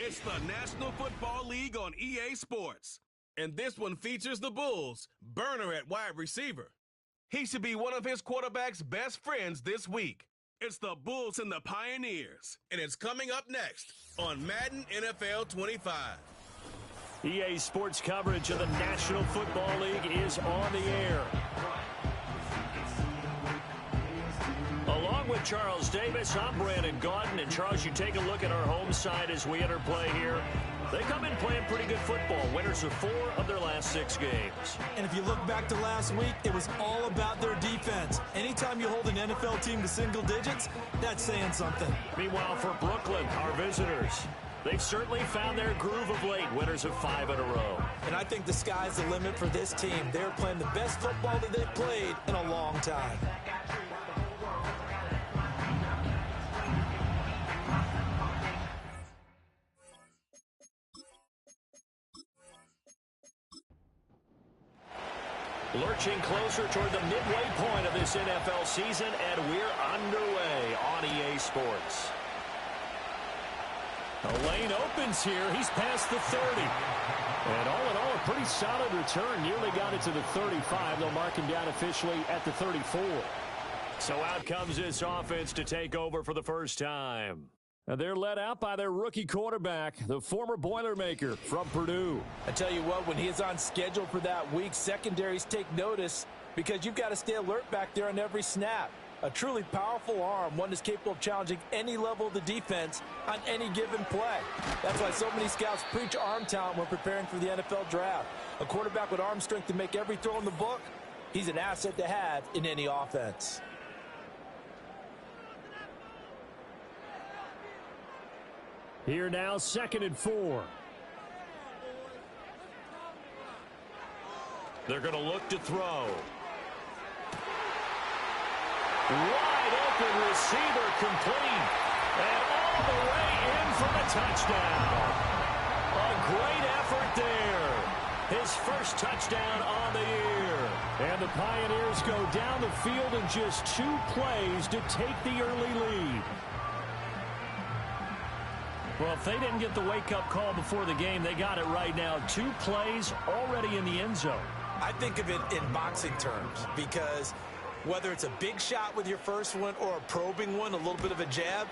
It's the National Football League on EA Sports. And this one features the Bulls' burner at wide receiver. He should be one of his quarterback's best friends this week. It's the Bulls and the Pioneers. And it's coming up next on Madden NFL 25. EA Sports coverage of the National Football League is on the air. Along with Charles Davis, I'm Brandon Gaudin. And Charles, you take a look at our home side as we enter play here. They come in playing pretty good football. Winners of 4 of their last 6 games. And if you look back to last week, it was all about their defense. Anytime you hold an NFL team to single digits, that's saying something. Meanwhile, for Brooklyn, our visitors, they've certainly found their groove of late. Winners of 5 in a row. And I think the sky's the limit for this team. They're playing the best football that they've played in a long time. Lurching closer toward the midway point of this NFL season, and we're underway on EA Sports. The lane opens here. He's past the 30. And all in all, a pretty solid return. Nearly got it to the 35. They'll mark him down officially at the 34. So out comes this offense to take over for the first time. And they're led out by their rookie quarterback, the former Boilermaker from Purdue. I tell you what, when he is on schedule for that week, secondaries take notice because you've got to stay alert back there on every snap. A truly powerful arm, one that's capable of challenging any level of the defense on any given play. That's why so many scouts preach arm talent when preparing for the NFL draft. A quarterback with arm strength to make every throw in the book, he's an asset to have in any offense. Here now, 2nd and 4. They're going to look to throw. Wide open receiver complete. And all the way in for the touchdown. A great effort there. His first touchdown on the year. And the Pioneers go down the field in just 2 plays to take the early lead. Well, if they didn't get the wake-up call before the game, they got it right now. 2 plays already in the end zone. I think of it in boxing terms because whether it's a big shot with your first one or a probing one, a little bit of a jab,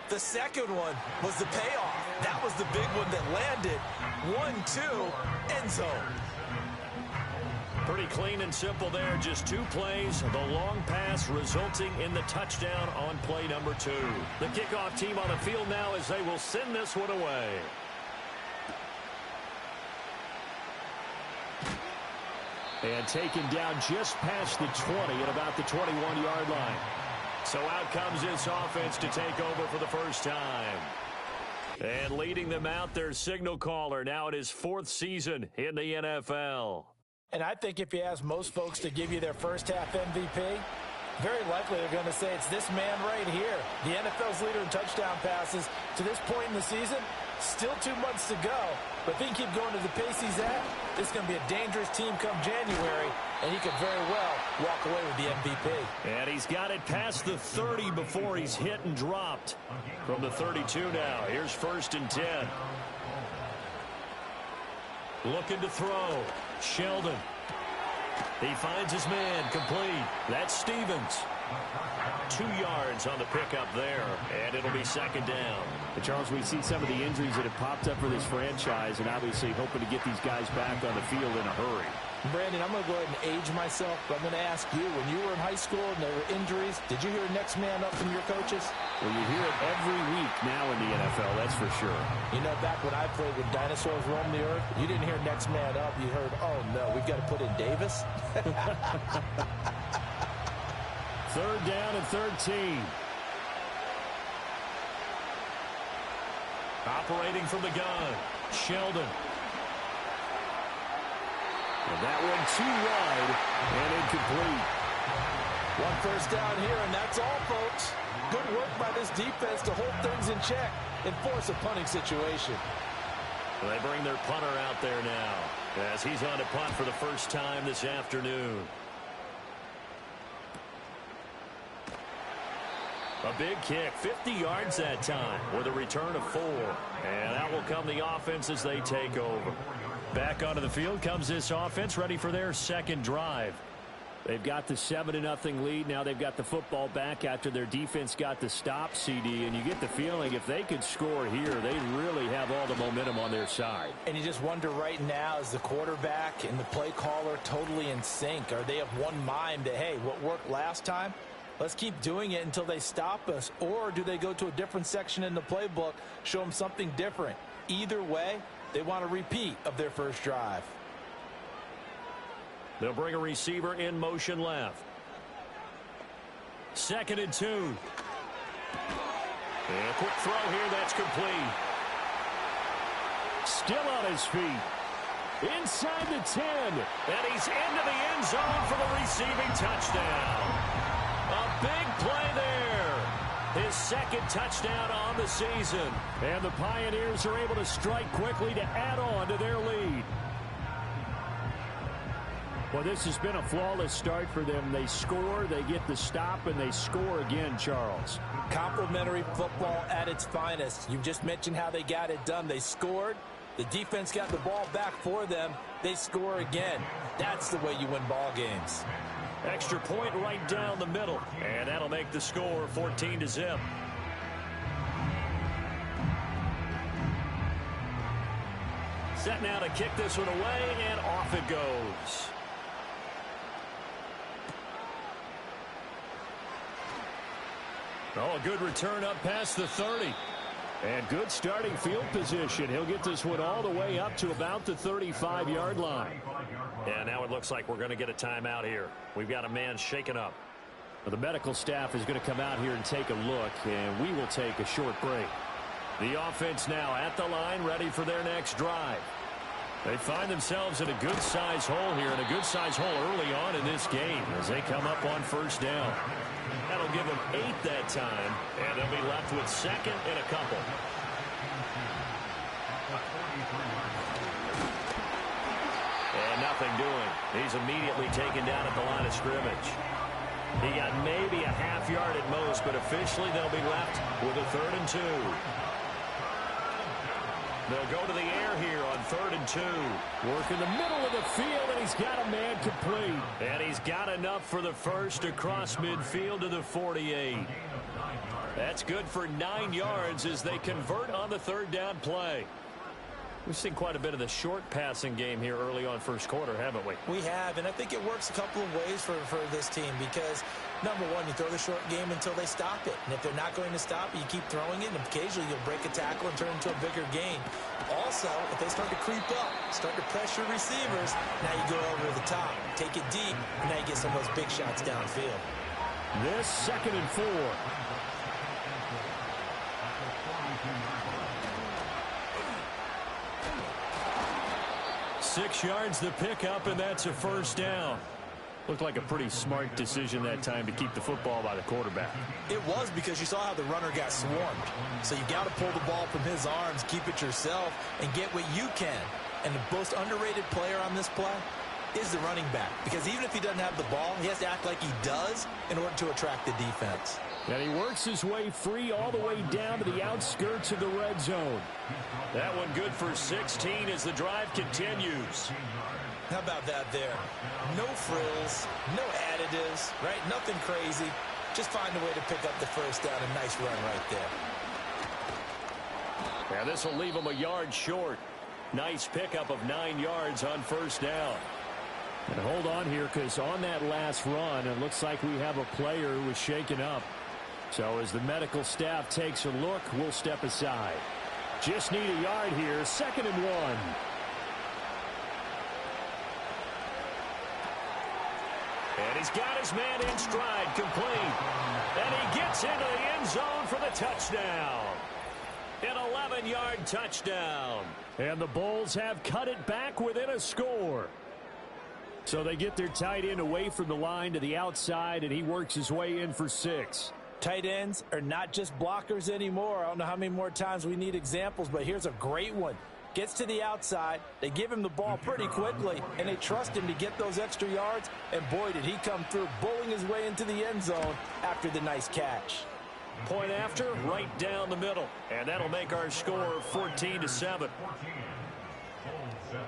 the second one was the payoff. That was the big one that landed. 1-2, end zone. Pretty clean and simple there. Just 2 plays. The long pass resulting in the touchdown on play number 2. The kickoff team on the field now as they will send this one away. And taken down just past the 20 at about the 21-yard line. So out comes this offense to take over for the first time. And leading them out, their signal caller now in his 4th season in the NFL. And I think if you ask most folks to give you their first half MVP, very likely they're going to say it's this man right here. The NFL's leader in touchdown passes to this point in the season. Still 2 months to go. But if he can keep going to the pace he's at, this is going to be a dangerous team come January. And he could very well walk away with the MVP. And he's got it past the 30 before he's hit and dropped. From the 32 now. Here's 1st and 10. Looking to throw. Sheldon. He finds his man complete. That's Stevens. 2 yards on the pickup there, and it'll be 2nd down. And Charles, we see some of the injuries that have popped up for this franchise, and obviously hoping to get these guys back on the field in a hurry. Brandon, I'm going to go ahead and age myself, but I'm going to ask you, when you were in high school and there were injuries, did you hear next man up from your coaches? Well, you hear it every week now in the NFL, that's for sure. You know, back when I played when dinosaurs roamed the earth, you didn't hear next man up. You heard, oh, no, we've got to put in Davis. 3rd down and 13. Operating from the gun, Sheldon. And that one too wide and incomplete. 1 first down here, and that's all, folks. Good work by this defense to hold things in check and force a punting situation. Well, they bring their punter out there now as he's on to punt for the first time this afternoon. A big kick, 50 yards that time with a return of 4. And out will come the offense as they take over. Back onto the field comes this offense, ready for their second drive. They've got the 7-0 lead. Now they've got the football back after their defense got the stop, CD. And you get the feeling if they could score here, they really have all the momentum on their side. And you just wonder right now, is the quarterback and the play caller totally in sync? Are they of one mind that, hey, what worked last time? Let's keep doing it until they stop us. Or do they go to a different section in the playbook, show them something different? Either way, they want a repeat of their first drive. They'll bring a receiver in motion left. 2nd and 2. And a quick throw here that's complete. Still on his feet. Inside the 10. And he's into the end zone for the receiving touchdown. A big play there. His 2nd touchdown on the season. And the Pioneers are able to strike quickly to add on to their lead. Well, this has been a flawless start for them. They score, they get the stop, and they score again, Charles. Complimentary football at its finest. You just mentioned how they got it done. They scored. The defense got the ball back for them. They score again. That's the way you win ball games. Extra point right down the middle. And that'll make the score 14-0. Set now to kick this one away, and off it goes. Oh, a good return up past the 30. And good starting field position. He'll get this one all the way up to about the 35-yard line. And now it looks like we're going to get a timeout here. We've got a man shaken up. Well, the medical staff is going to come out here and take a look, and we will take a short break. The offense now at the line, ready for their next drive. They find themselves in a good-sized hole here, and a good-sized hole early on in this game as they come up on first down. That'll give them 8 that time, and they'll be left with 2nd and a couple. And nothing doing. He's immediately taken down at the line of scrimmage. He got maybe a half yard at most, but officially they'll be left with a 3rd and 2. They'll go to the air here on 3rd and 2. Work in the middle of the field, and he's got a man complete. And he's got enough for the first across midfield to the 48. That's good for 9 yards as they convert on the 3rd down play. We've seen quite a bit of the short passing game here early on first quarter, haven't we? We have, and I think it works a couple of ways for this team because, number one, you throw the short game until they stop it. And if they're not going to stop it, you keep throwing it, and occasionally you'll break a tackle and turn into a bigger gain. Also, if they start to creep up, start to pressure receivers, now you go over the top, take it deep, and now you get some of those big shots downfield. This 2nd and 4. 6 yards the pickup, and that's a first down. Looked like a pretty smart decision that time to keep the football by the quarterback. It was because you saw how the runner got swarmed. So you got to pull the ball from his arms, keep it yourself, and get what you can. And the most underrated player on this play is the running back. Because even if he doesn't have the ball, he has to act like he does in order to attract the defense. And he works his way free all the way down to the outskirts of the red zone. That one good for 16 as the drive continues. How about that there? No frills, no additives, right? Nothing crazy. Just find a way to pick up the first down. A nice run right there. And this will leave him a yard short. Nice pickup of 9 yards on first down. And hold on here because on that last run, it looks like we have a player who was shaken up. So as the medical staff takes a look, we'll step aside. Just need a yard here. 2nd and 1. And he's got his man in stride, complete. And he gets into the end zone for the touchdown. An 11-yard touchdown. And the Bulls have cut it back within a score. So they get their tight end away from the line to the outside, and he works his way in for 6. Tight ends are not just blockers anymore. I don't know how many more times we need examples, but here's a great one. Gets to the outside, they give him the ball pretty quickly, and they trust him to get those extra yards, and boy, did he come through, bowling his way into the end zone after the nice catch. Point after, right down the middle. And that'll make our score 14-7.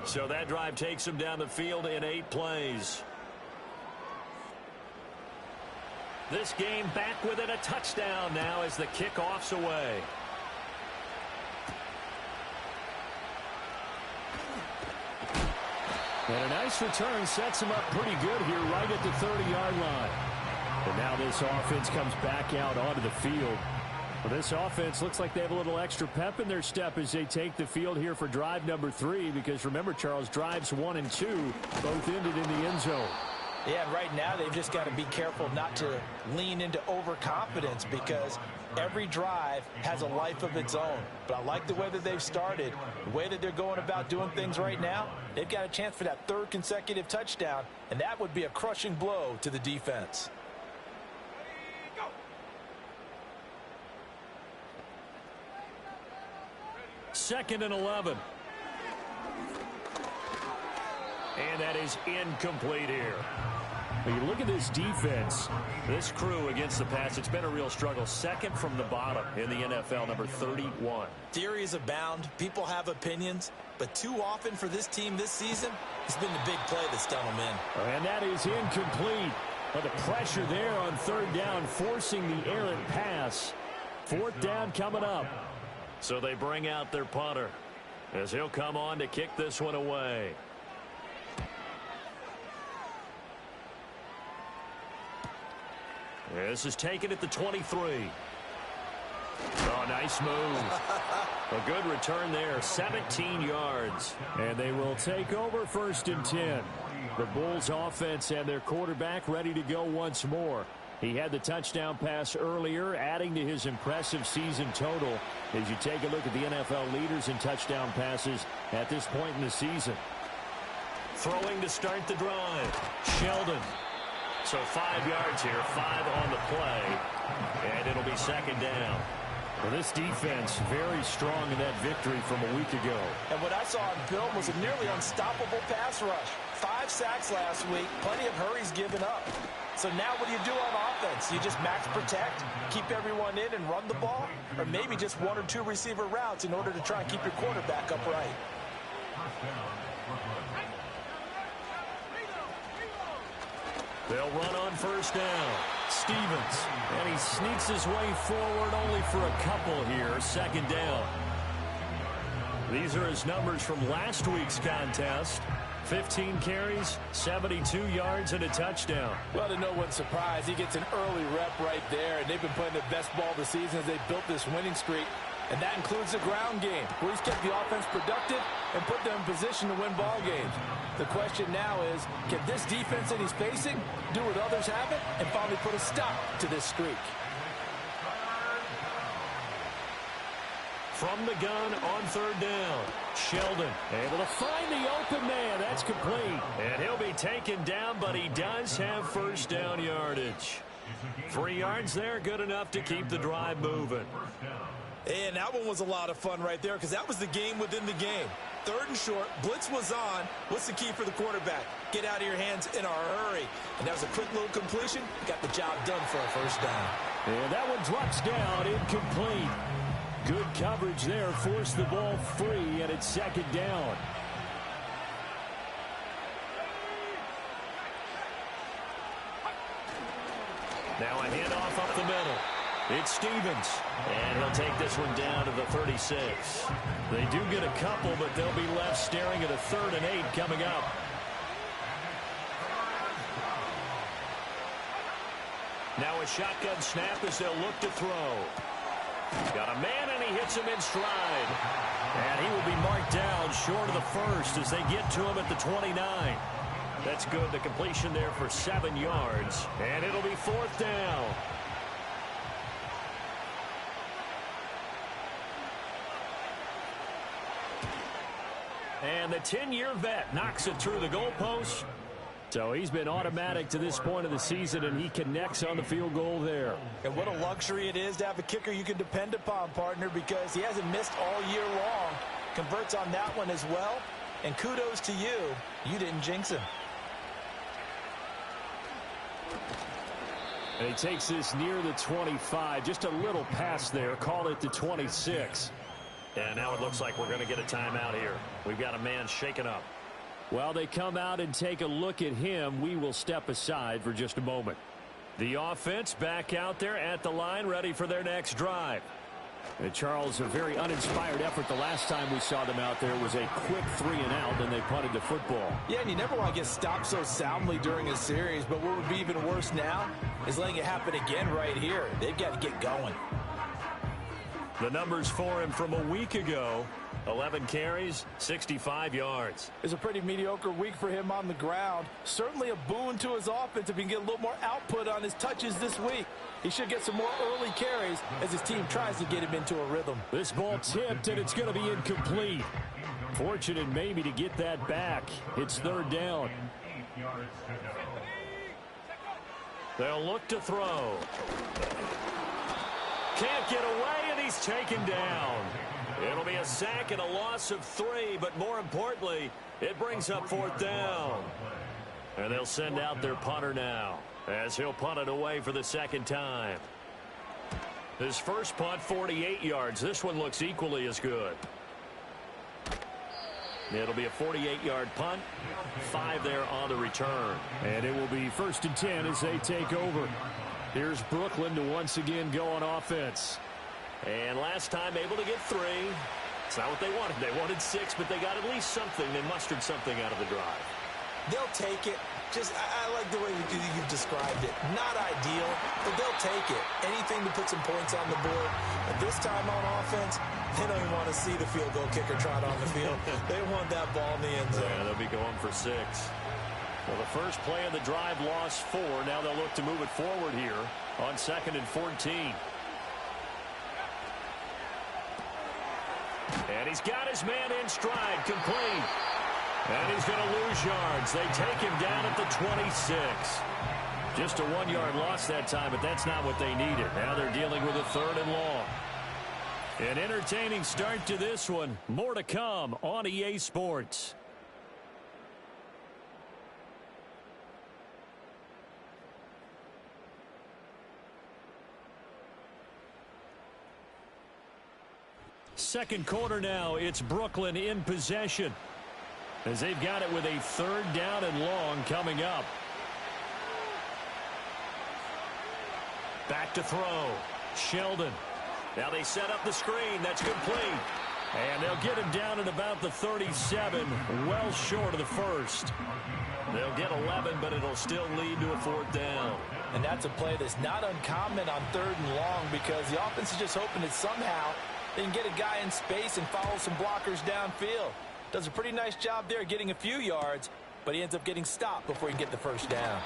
So that drive takes them down the field in 8 plays. This game back within a touchdown now as the kickoff's away. And a nice return sets him up pretty good here right at the 30-yard line. And now this offense comes back out onto the field. Well, this offense looks like they have a little extra pep in their step as they take the field here for drive number 3. Because remember, Charles, drives 1 and 2 both ended in the end zone. Yeah, and right now they've just got to be careful not to lean into overconfidence because every drive has a life of its own. But I like the way that they've started, the way that they're going about doing things right now. They've got a chance for that 3rd consecutive touchdown, and that would be a crushing blow to the defense. Second and 11. And that is incomplete here. When you look at this defense, This crew against the pass, it's been a real struggle. Second from the bottom in the NFL, number 31. Theories abound. People have opinions. But too often for this team this season, it's been the big play that's done them in. and that is incomplete. But the pressure there on 3rd down, forcing the errant pass. 4th down coming up. So they bring out their punter as he'll come on to kick this one away. This is taken at the 23. Oh, nice move. A good return there, 17 yards. And they will take over 1st and 10. The Bulls offense and their quarterback ready to go once more. He had the touchdown pass earlier, adding to his impressive season total as you take a look at the NFL leaders in touchdown passes at this point in the season. Throwing to start the drive. Sheldon. So 5 yards here, 5 on the play. And it'll be 2nd down. Well, this defense very strong in that victory from a week ago. And what I saw on film was a nearly unstoppable pass rush. 5 sacks last week, plenty of hurries given up. So now what do you do on offense? You just max protect, keep everyone in and run the ball? Or maybe just 1 or 2 receiver routes in order to try and keep your quarterback upright? They'll run on 1st down. Stevens, and he sneaks his way forward only for a couple here. 2nd down. These are his numbers from last week's contest. 15 carries, 72 yards, and a touchdown. Well, to no one's surprise, he gets an early rep right there, and they've been playing the best ball of the season as they've built this winning streak. And that includes the ground game, where he's kept the offense productive and put them in position to win ball games. The question now is, can this defense that he's facing do what others haven't and finally put a stop to this streak? From the gun on 3rd down. Sheldon able to find the open man. That's complete. And he'll be taken down, but he does have 1st down yardage. 3 yards there, good enough to keep the drive moving. And that one was a lot of fun right there because that was the game within the game. 3rd and short, blitz was on. What's the key for the quarterback? Get out of your hands in a hurry. And that was a quick little completion. Got the job done for a 1st down. And that one drops down, incomplete. Good coverage there, forced the ball free, and it's 2nd down. Now a handoff up the middle. It's Stevens. And he'll take this one down to the 36. They do get a couple, but they'll be left staring at a 3rd and 8 coming up. Now a shotgun snap as they'll look to throw. Got a man, and he hits him in stride. And he will be marked down short of the 1st as they get to him at the 29. That's good. The completion there for 7 yards. And it'll be 4th down. And the 10-year vet knocks it through the goalpost. So he's been automatic to this point of the season, and he connects on the field goal there. And what a luxury it is to have a kicker you can depend upon, partner, because he hasn't missed all year long. Converts on that one as well. And kudos to you. You didn't jinx him. And he takes this near the 25. Just a little pass there. Call it the 26. And now it looks like we're going to get a timeout here. We've got a man shaken up. While they come out and take a look at him, we will step aside for just a moment. The offense back out there at the line, ready for their next drive. And Charles, a very uninspired effort. The last time we saw them out there was a quick 3-and-out, then they punted the football. Yeah, and you never want to get stopped so soundly during a series, but what would be even worse now is letting it happen again right here. They've got to get going. The numbers for him from a week ago: 11 carries, 65 yards. It's a pretty mediocre week for him on the ground. Certainly a boon to his offense if he can get a little more output on his touches this week. He should get some more early carries as his team tries to get him into a rhythm. This ball tipped, and it's going to be incomplete. Fortunate maybe to get that back. It's third down. They'll look to throw. Can't get away, and he's taken down. It'll be a sack and a loss of 3, but more importantly, it brings up fourth down. And they'll send out their punter now, as he'll punt it away for the second time. His first punt, 48 yards. This one looks equally as good. It'll be a 48-yard punt, 5 there on the return. And it will be 1st and 10 as they take over. Here's Brooklyn to once again go on offense. And last time able to get 3. It's not what they wanted. They wanted 6, but they got at least something. They mustered something out of the drive. They'll take it. I like the way you've described it. Not ideal, but they'll take it. Anything to put some points on the board. But this time on offense, they don't even want to see the field goal kicker trot on the field. They want that ball in the end zone. Yeah, they'll be going for 6. Well, the first play of the drive lost 4. Now they'll look to move it forward here on 2nd and 14. And he's got his man in stride, complete. And he's going to lose yards. They take him down at the 26. Just a 1-yard loss that time, but that's not what they needed. Now they're dealing with a 3rd and long. An entertaining start to this one. More to come on EA Sports. Second quarter now, it's Brooklyn in possession, as they've got it with a 3rd down and long coming up. Back to throw. Sheldon. Now they set up the screen. That's complete. And they'll get him down at about the 37, well short of the first. They'll get 11, but it'll still lead to a 4th down. And that's a play that's not uncommon on 3rd and long, because the offense is just hoping that somehow they can get a guy in space and follow some blockers downfield. Does a pretty nice job there getting a few yards, but he ends up getting stopped before he can get the first down.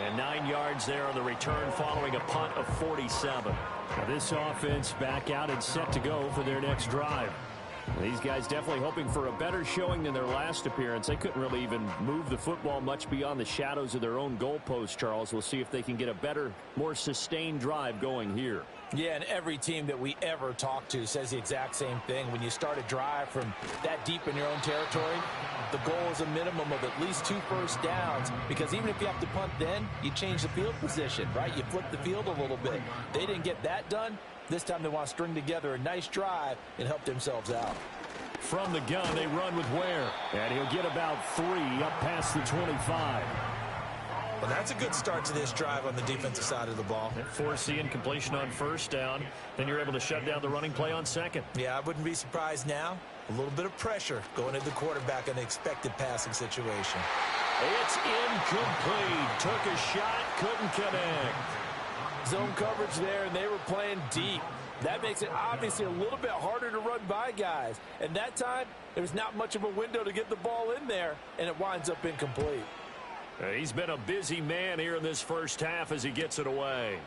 And 9 yards there on the return following a punt of 47. Now this offense back out and set to go for their next drive. These guys definitely hoping for a better showing than their last appearance. They couldn't really even move the football much beyond the shadows of their own goalpost, Charles. We'll see if they can get a better, more sustained drive going here. Yeah, and every team that we ever talk to says the exact same thing. When you start a drive from that deep in your own territory, the goal is a minimum of at least 2 first downs, because even if you have to punt then, you change the field position, right? You flip the field a little bit. They didn't get that done. This time they want to string together a nice drive and help themselves out. From the gun, they run with Ware. And he'll get about 3 up past the 25. Well, that's a good start to this drive on the defensive side of the ball. Force the incompletion on 1st down. Then you're able to shut down the running play on 2nd. Yeah, I wouldn't be surprised now. A little bit of pressure going into the quarterback in an expected passing situation. It's incomplete. Took a shot, couldn't connect. Zone coverage there, and they were playing deep. That makes it obviously a little bit harder to run by guys. And that time, there was not much of a window to get the ball in there, and it winds up incomplete. He's been a busy man here in this first half as he gets it away.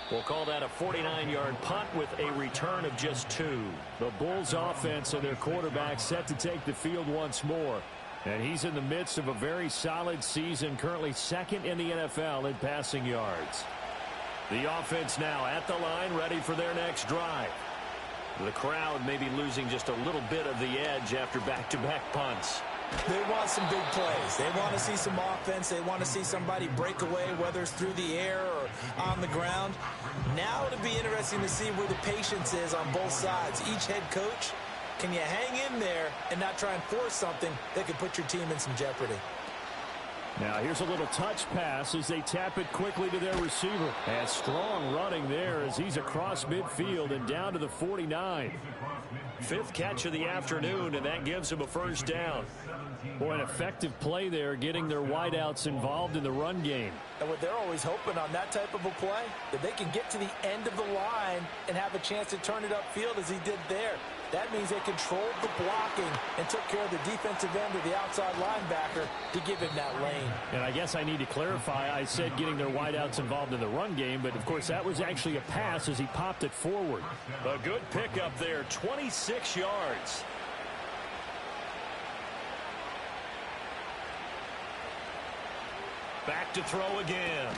We'll call that a 49-yard punt with a return of just 2. The Bulls offense and their quarterback set to take the field once more. And he's in the midst of a very solid season, currently 2nd in the NFL in passing yards. The offense now at the line, ready for their next drive. The crowd may be losing just a little bit of the edge after back-to-back punts. They want some big plays. They want to see some offense. They want to see somebody break away, whether it's through the air or on the ground. Now it'll be interesting to see where the patience is on both sides. Each head coach, can you hang in there and not try and force something that could put your team in some jeopardy? Now here's a little touch pass as they tap it quickly to their receiver. And strong running there as he's across midfield and down to the 49. Fifth catch of the afternoon, and that gives him a first down. Boy, an effective play there, getting their wideouts involved in the run game. And what they're always hoping on that type of a play, that they can get to the end of the line and have a chance to turn it upfield as he did there. That means they controlled the blocking and took care of the defensive end or the outside linebacker to give him that lane. And I guess I need to clarify, I said getting their wideouts involved in the run game, but of course that was actually a pass as he popped it forward. A good pickup there, 26 yards. Back to throw again.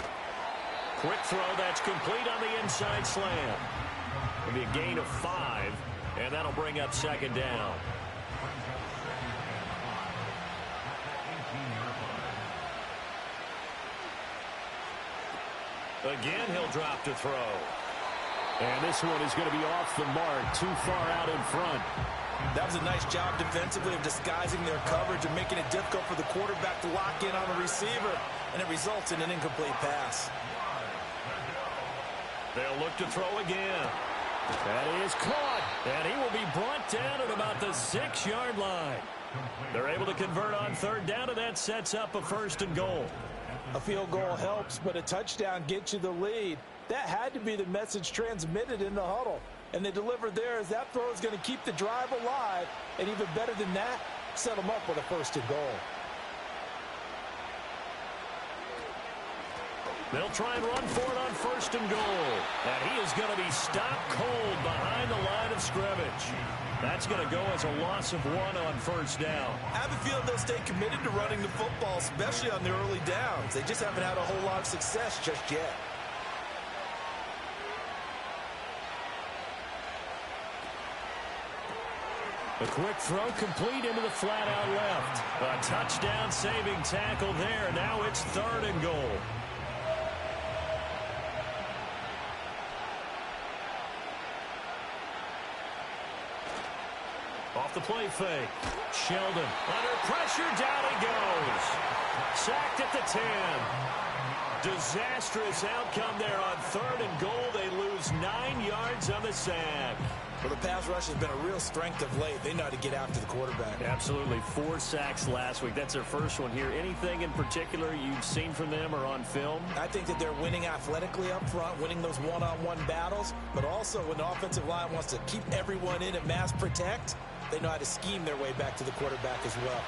Quick throw, that's complete on the inside slam. It'll be a gain of 5, and that'll bring up second down. Again, he'll drop to throw. And this one is going to be off the mark, too far out in front. That was a nice job defensively of disguising their coverage and making it difficult for the quarterback to lock in on the receiver, and it results in an incomplete pass. They'll look to throw again. That is caught, and he will be brought down at about the 6-yard line. They're able to convert on third down, and that sets up a first and goal. A field goal helps, but a touchdown gets you the lead. That had to be the message transmitted in the huddle. And they delivered there as that throw is going to keep the drive alive. And even better than that, set them up with a first and goal. They'll try and run for it on first and goal. And he is going to be stopped cold behind the line of scrimmage. That's going to go as a loss of 1 on first down. I have a feeling they'll stay committed to running the football, especially on their early downs. They just haven't had a whole lot of success just yet. A quick throw complete into the flat out left. A touchdown saving tackle there. Now it's third and goal. Off the play fake. Sheldon under pressure. Down he goes. Sacked at the 10. Disastrous outcome there on third and goal. They lose 9 yards on the sack. Well, the pass rush has been a real strength of late. They know how to get after the quarterback. Absolutely. 4 sacks last week. That's their first one here. Anything in particular you've seen from them or on film? I think that they're winning athletically up front, winning those one-on-one battles, but also when the offensive line wants to keep everyone in and mass protect, they know how to scheme their way back to the quarterback as well.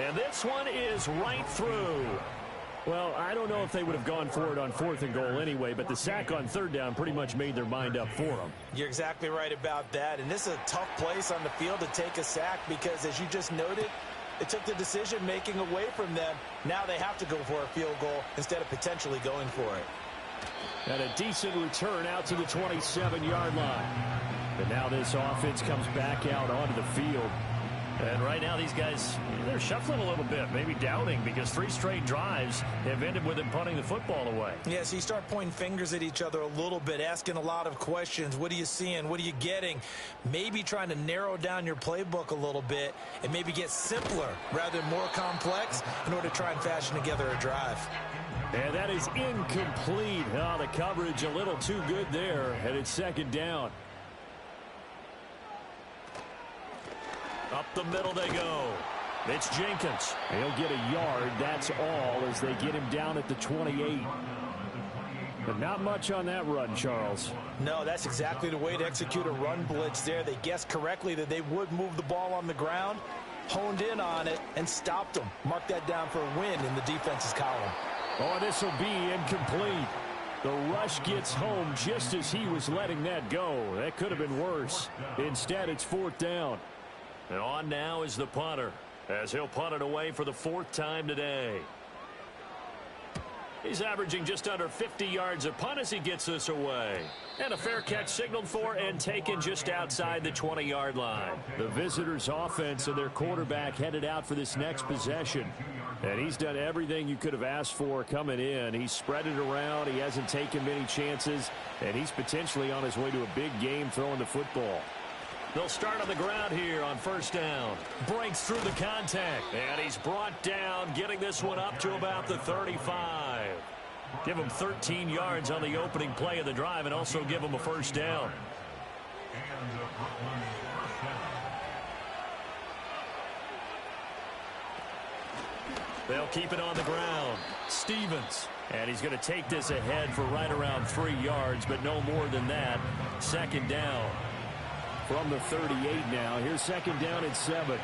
And this one is right through. Well, I don't know if they would have gone for it on fourth and goal anyway, but the sack on third down pretty much made their mind up for them. You're exactly right about that. And this is a tough place on the field to take a sack because, as you just noted, it took the decision-making away from them. Now they have to go for a field goal instead of potentially going for it. And a decent return out to the 27-yard line. But now this offense comes back out onto the field. And right now these guys, they're shuffling a little bit, maybe doubting, because 3 straight drives have ended with them punting the football away. Yeah, so you start pointing fingers at each other a little bit, asking a lot of questions. What are you seeing? What are you getting? Maybe trying to narrow down your playbook a little bit and maybe get simpler rather than more complex in order to try and fashion together a drive. And that is incomplete. Oh, the coverage a little too good there, and it's second down. Up the middle they go. It's Jenkins. He'll get a yard, that's all, as they get him down at the 28. But not much on that run, Charles. No, that's exactly the way to execute a run blitz there. They guessed correctly that they would move the ball on the ground, honed in on it, and stopped them. Mark that down for a win in the defense's column. Oh, this will be incomplete. The rush gets home just as he was letting that go. That could have been worse. Instead, it's fourth down. And on now is the punter, as he'll punt it away for the 4th time today. He's averaging just under 50 yards a punt as he gets this away. And a fair catch signaled for and taken just outside the 20-yard line. The visitors' offense and their quarterback headed out for this next possession. And he's done everything you could have asked for coming in. He's spread it around. He hasn't taken many chances. And he's potentially on his way to a big game throwing the football. They'll start on the ground here on first down. Breaks through the contact. And he's brought down, getting this one up to about the 35. Give him 13 yards on the opening play of the drive and also give him a first down. They'll keep it on the ground. Stevens. And he's going to take this ahead for right around 3 yards, but no more than that. Second down. From the 38 now. Here's second down at 7.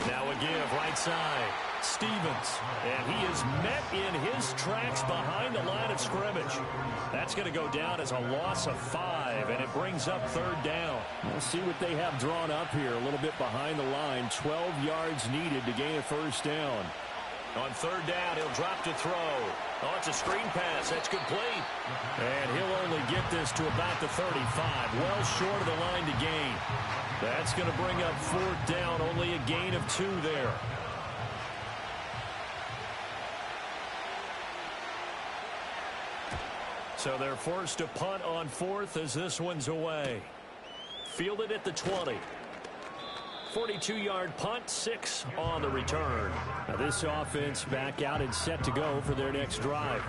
Now a give right side. Stevens. And he is met in his tracks behind the line of scrimmage. That's going to go down as a loss of 5, and it brings up third down. We'll see what they have drawn up here. A little bit behind the line. 12 yards needed to gain a first down. On third down, he'll drop to throw. Oh, it's a screen pass. That's complete. And he'll only get this to about the 35. Well short of the line to gain. That's going to bring up fourth down. Only a gain of 2 there. So they're forced to punt on fourth as this one's away. Fielded at the 20. 42-yard punt, 6 on the return. Now this offense back out and set to go for their next drive.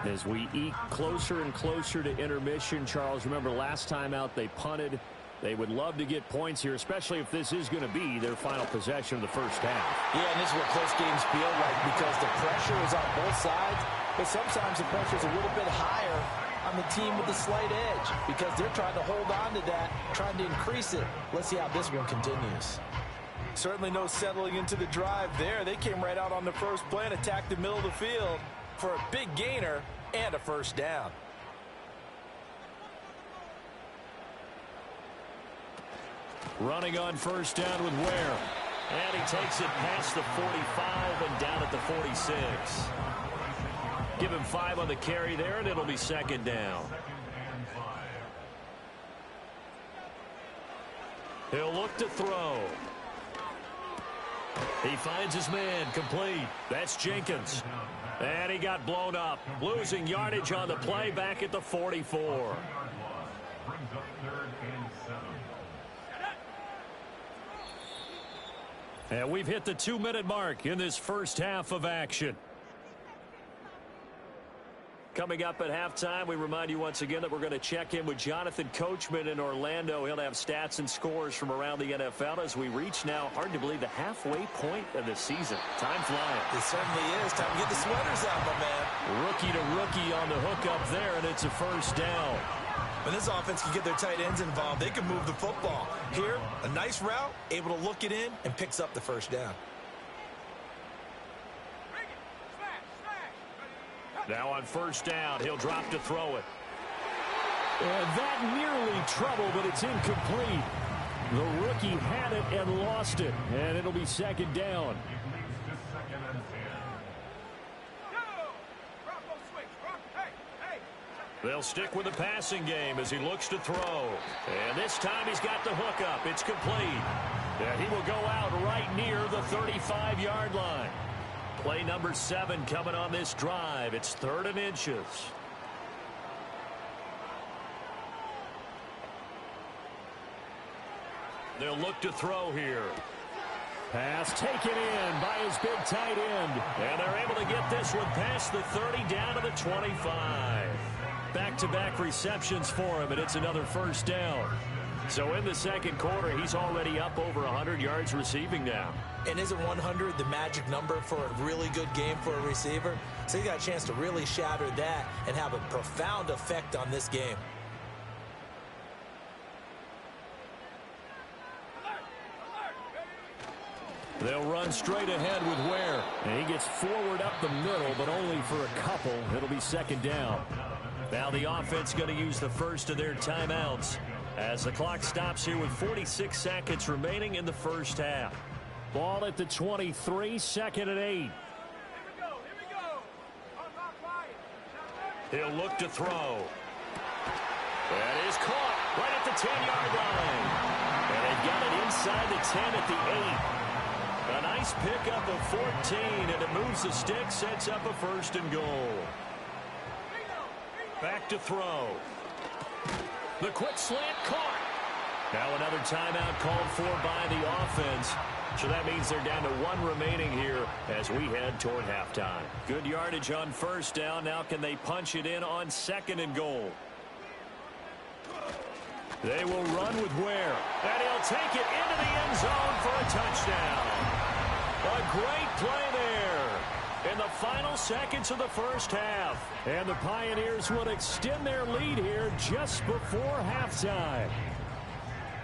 As we eke closer and closer to intermission, Charles, remember last time out they punted. They would love to get points here, especially if this is going to be their final possession of the first half. Yeah, and this is what close games feel like because the pressure is on both sides, but sometimes the pressure is a little bit higher on the team with the slight edge because they're trying to hold on to that, trying to increase it. Let's see how this one continues. Certainly no settling into the drive there. They came right out on the first play and attacked the middle of the field for a big gainer and a first down. Running on first down with Ware. And he takes it past the 45 and down at the 46. Give him 5 on the carry there, and it'll be second down. He'll look to throw. He finds his man, complete. That's Jenkins. And he got blown up. Losing yardage on the play back at the 44. And we've hit the 2-minute mark in this first half of action. Coming up at halftime, we remind you once again that we're going to check in with Jonathan Coachman in Orlando. He'll have stats and scores from around the NFL as we reach now, hard to believe, the halfway point of the season. Time flying. It certainly is. Time to get the sweaters out, my man. Rookie to rookie on the hook up there, and it's a first down. When this offense can get their tight ends involved, they can move the football. Here, a nice route, able to look it in, and picks up the first down. Now on first down, he'll drop to throw it. And that nearly trouble, but it's incomplete. The rookie had it and lost it, and it'll be second down. They'll stick with the passing game as he looks to throw. And this time he's got the hook up. It's complete. And he will go out right near the 35-yard line. Play number 7 coming on this drive. It's 3rd and inches. They'll look to throw here. Pass taken in by his big tight end. And they're able to get this one past the 30 down to the 25. Back-to-back receptions for him, and it's another first down. So in the second quarter, he's already up over 100 yards receiving now. And isn't 100 the magic number for a really good game for a receiver? So he got a chance to really shatter that and have a profound effect on this game. They'll run straight ahead with Ware. And he gets forward up the middle, but only for a couple. It'll be second down. Now the offense going to use the first of their timeouts as the clock stops here with 46 seconds remaining in the first half. Ball at the 23, second and 8. He'll look to throw. That is caught right at the 10-yard line. And they've got it inside the 10 at the 8. A nice pickup of 14, and it moves the stick, sets up a first and goal. Back to throw. The quick slant caught. Now another timeout called for by the offense. So that means they're down to one remaining here as we head toward halftime. Good yardage on first down. Now can they punch it in on second and goal? They will run with Ware. And he'll take it into the end zone for a touchdown. A great play there in the final seconds of the first half. And the Pioneers will extend their lead here just before halftime.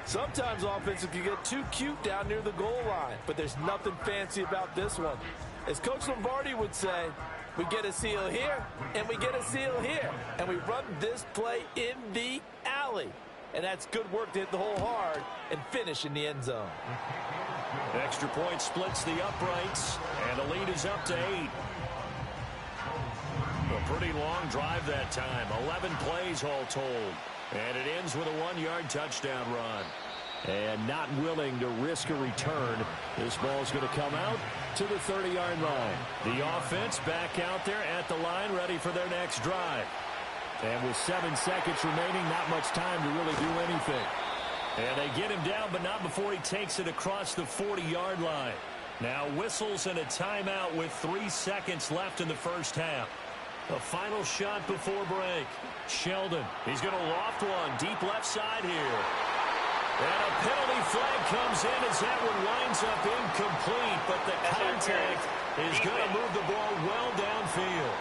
Sometimes offenses can get too cute down near the goal line, but there's nothing fancy about this one. As Coach Lombardi would say, we get a seal here, and we get a seal here, and we run this play in the alley. And that's good work to hit the hole hard and finish in the end zone. Extra point splits the uprights, and the lead is up to 8. A pretty long drive that time, 11 plays all told. And it ends with a 1-yard touchdown run. And not willing to risk a return, this ball's going to come out to the 30-yard line. The offense back out there at the line, ready for their next drive. And with 7 seconds remaining, not much time to really do anything. And they get him down, but not before he takes it across the 40-yard line. Now whistles and a timeout with 3 seconds left in the first half. A final shot before break. Sheldon, he's going to loft one deep left side here. And a penalty flag comes in as that one winds up incomplete, but the contact is going to move the ball well downfield.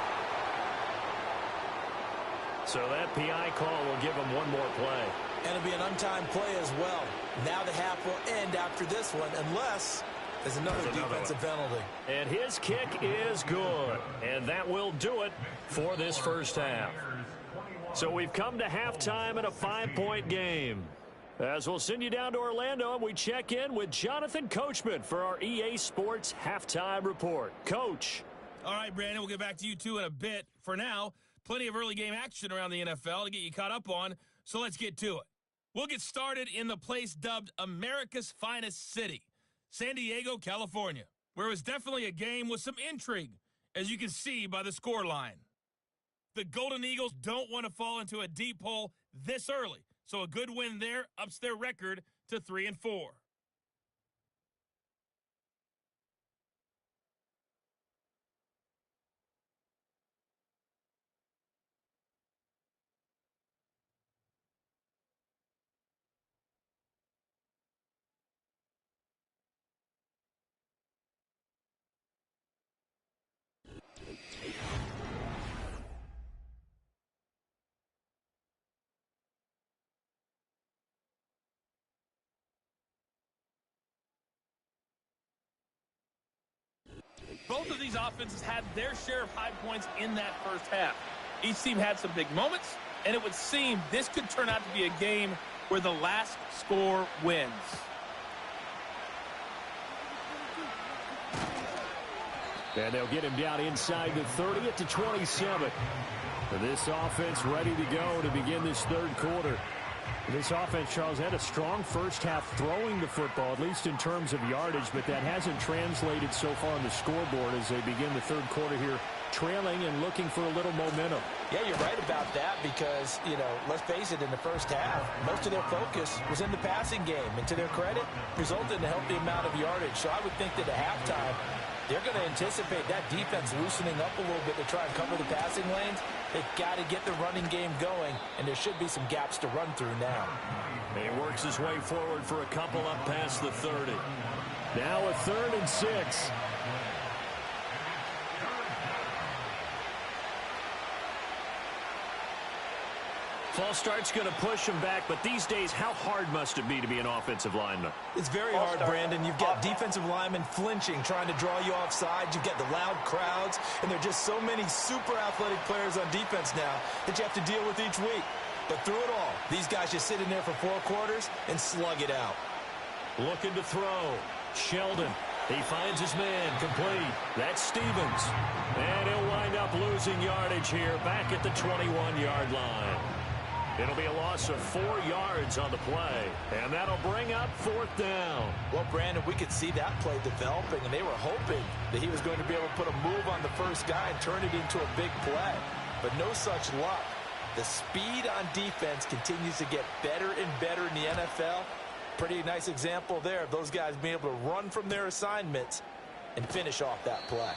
So that PI call will give him one more play. And it'll be an untimed play as well. Now the half will end after this one, unless there's another defensive penalty. And his kick is good. And that will do it for this first half. So we've come to halftime in a 5-point game. As we'll send you down to Orlando, and we check in with Jonathan Coachman for our EA Sports Halftime Report. Coach. All right, Brandon, we'll get back to you two in a bit. For now, plenty of early game action around the NFL to get you caught up on, so let's get to it. We'll get started in the place dubbed America's Finest City, San Diego, California, where it was definitely a game with some intrigue, as you can see by the scoreline. The Golden Eagles don't want to fall into a deep hole this early, so a good win there ups their record to 3-4. Both of these offenses had their share of high points in that first half. Each team had some big moments, and it would seem this could turn out to be a game where the last score wins. And they'll get him down inside the 30 at the 27. This offense ready to go to begin this third quarter. This offense, Charles, had a strong first half throwing the football, at least in terms of yardage, but that hasn't translated so far on the scoreboard as they begin the third quarter here, trailing and looking for a little momentum. Yeah, you're right about that because, let's face it, in the first half, most of their focus was in the passing game. And to their credit, resulted in a healthy amount of yardage. So I would think that at halftime, they're going to anticipate that defense loosening up a little bit to try and cover the passing lanes. They've got to get the running game going, and there should be some gaps to run through now. He works his way forward for a couple up past the 30. Now a 3rd and 6. False start's going to push him back, but these days, how hard must it be to be an offensive lineman? It's very hard, Brandon. You've got defensive linemen flinching, trying to draw you offside. You've got the loud crowds, and there are just so many super athletic players on defense now that you have to deal with each week. But through it all, these guys just sit in there for 4 quarters and slug it out. Looking to throw. Sheldon He finds his man, complete. That's Stevens. And he'll wind up losing yardage here back at the 21-yard line. It'll be a loss of 4 yards on the play, and that'll bring up 4th down. Well, Brandon, we could see that play developing, and they were hoping that he was going to be able to put a move on the first guy and turn it into a big play. But no such luck. The speed on defense continues to get better and better in the NFL. Pretty nice example there of those guys being able to run from their assignments and finish off that play.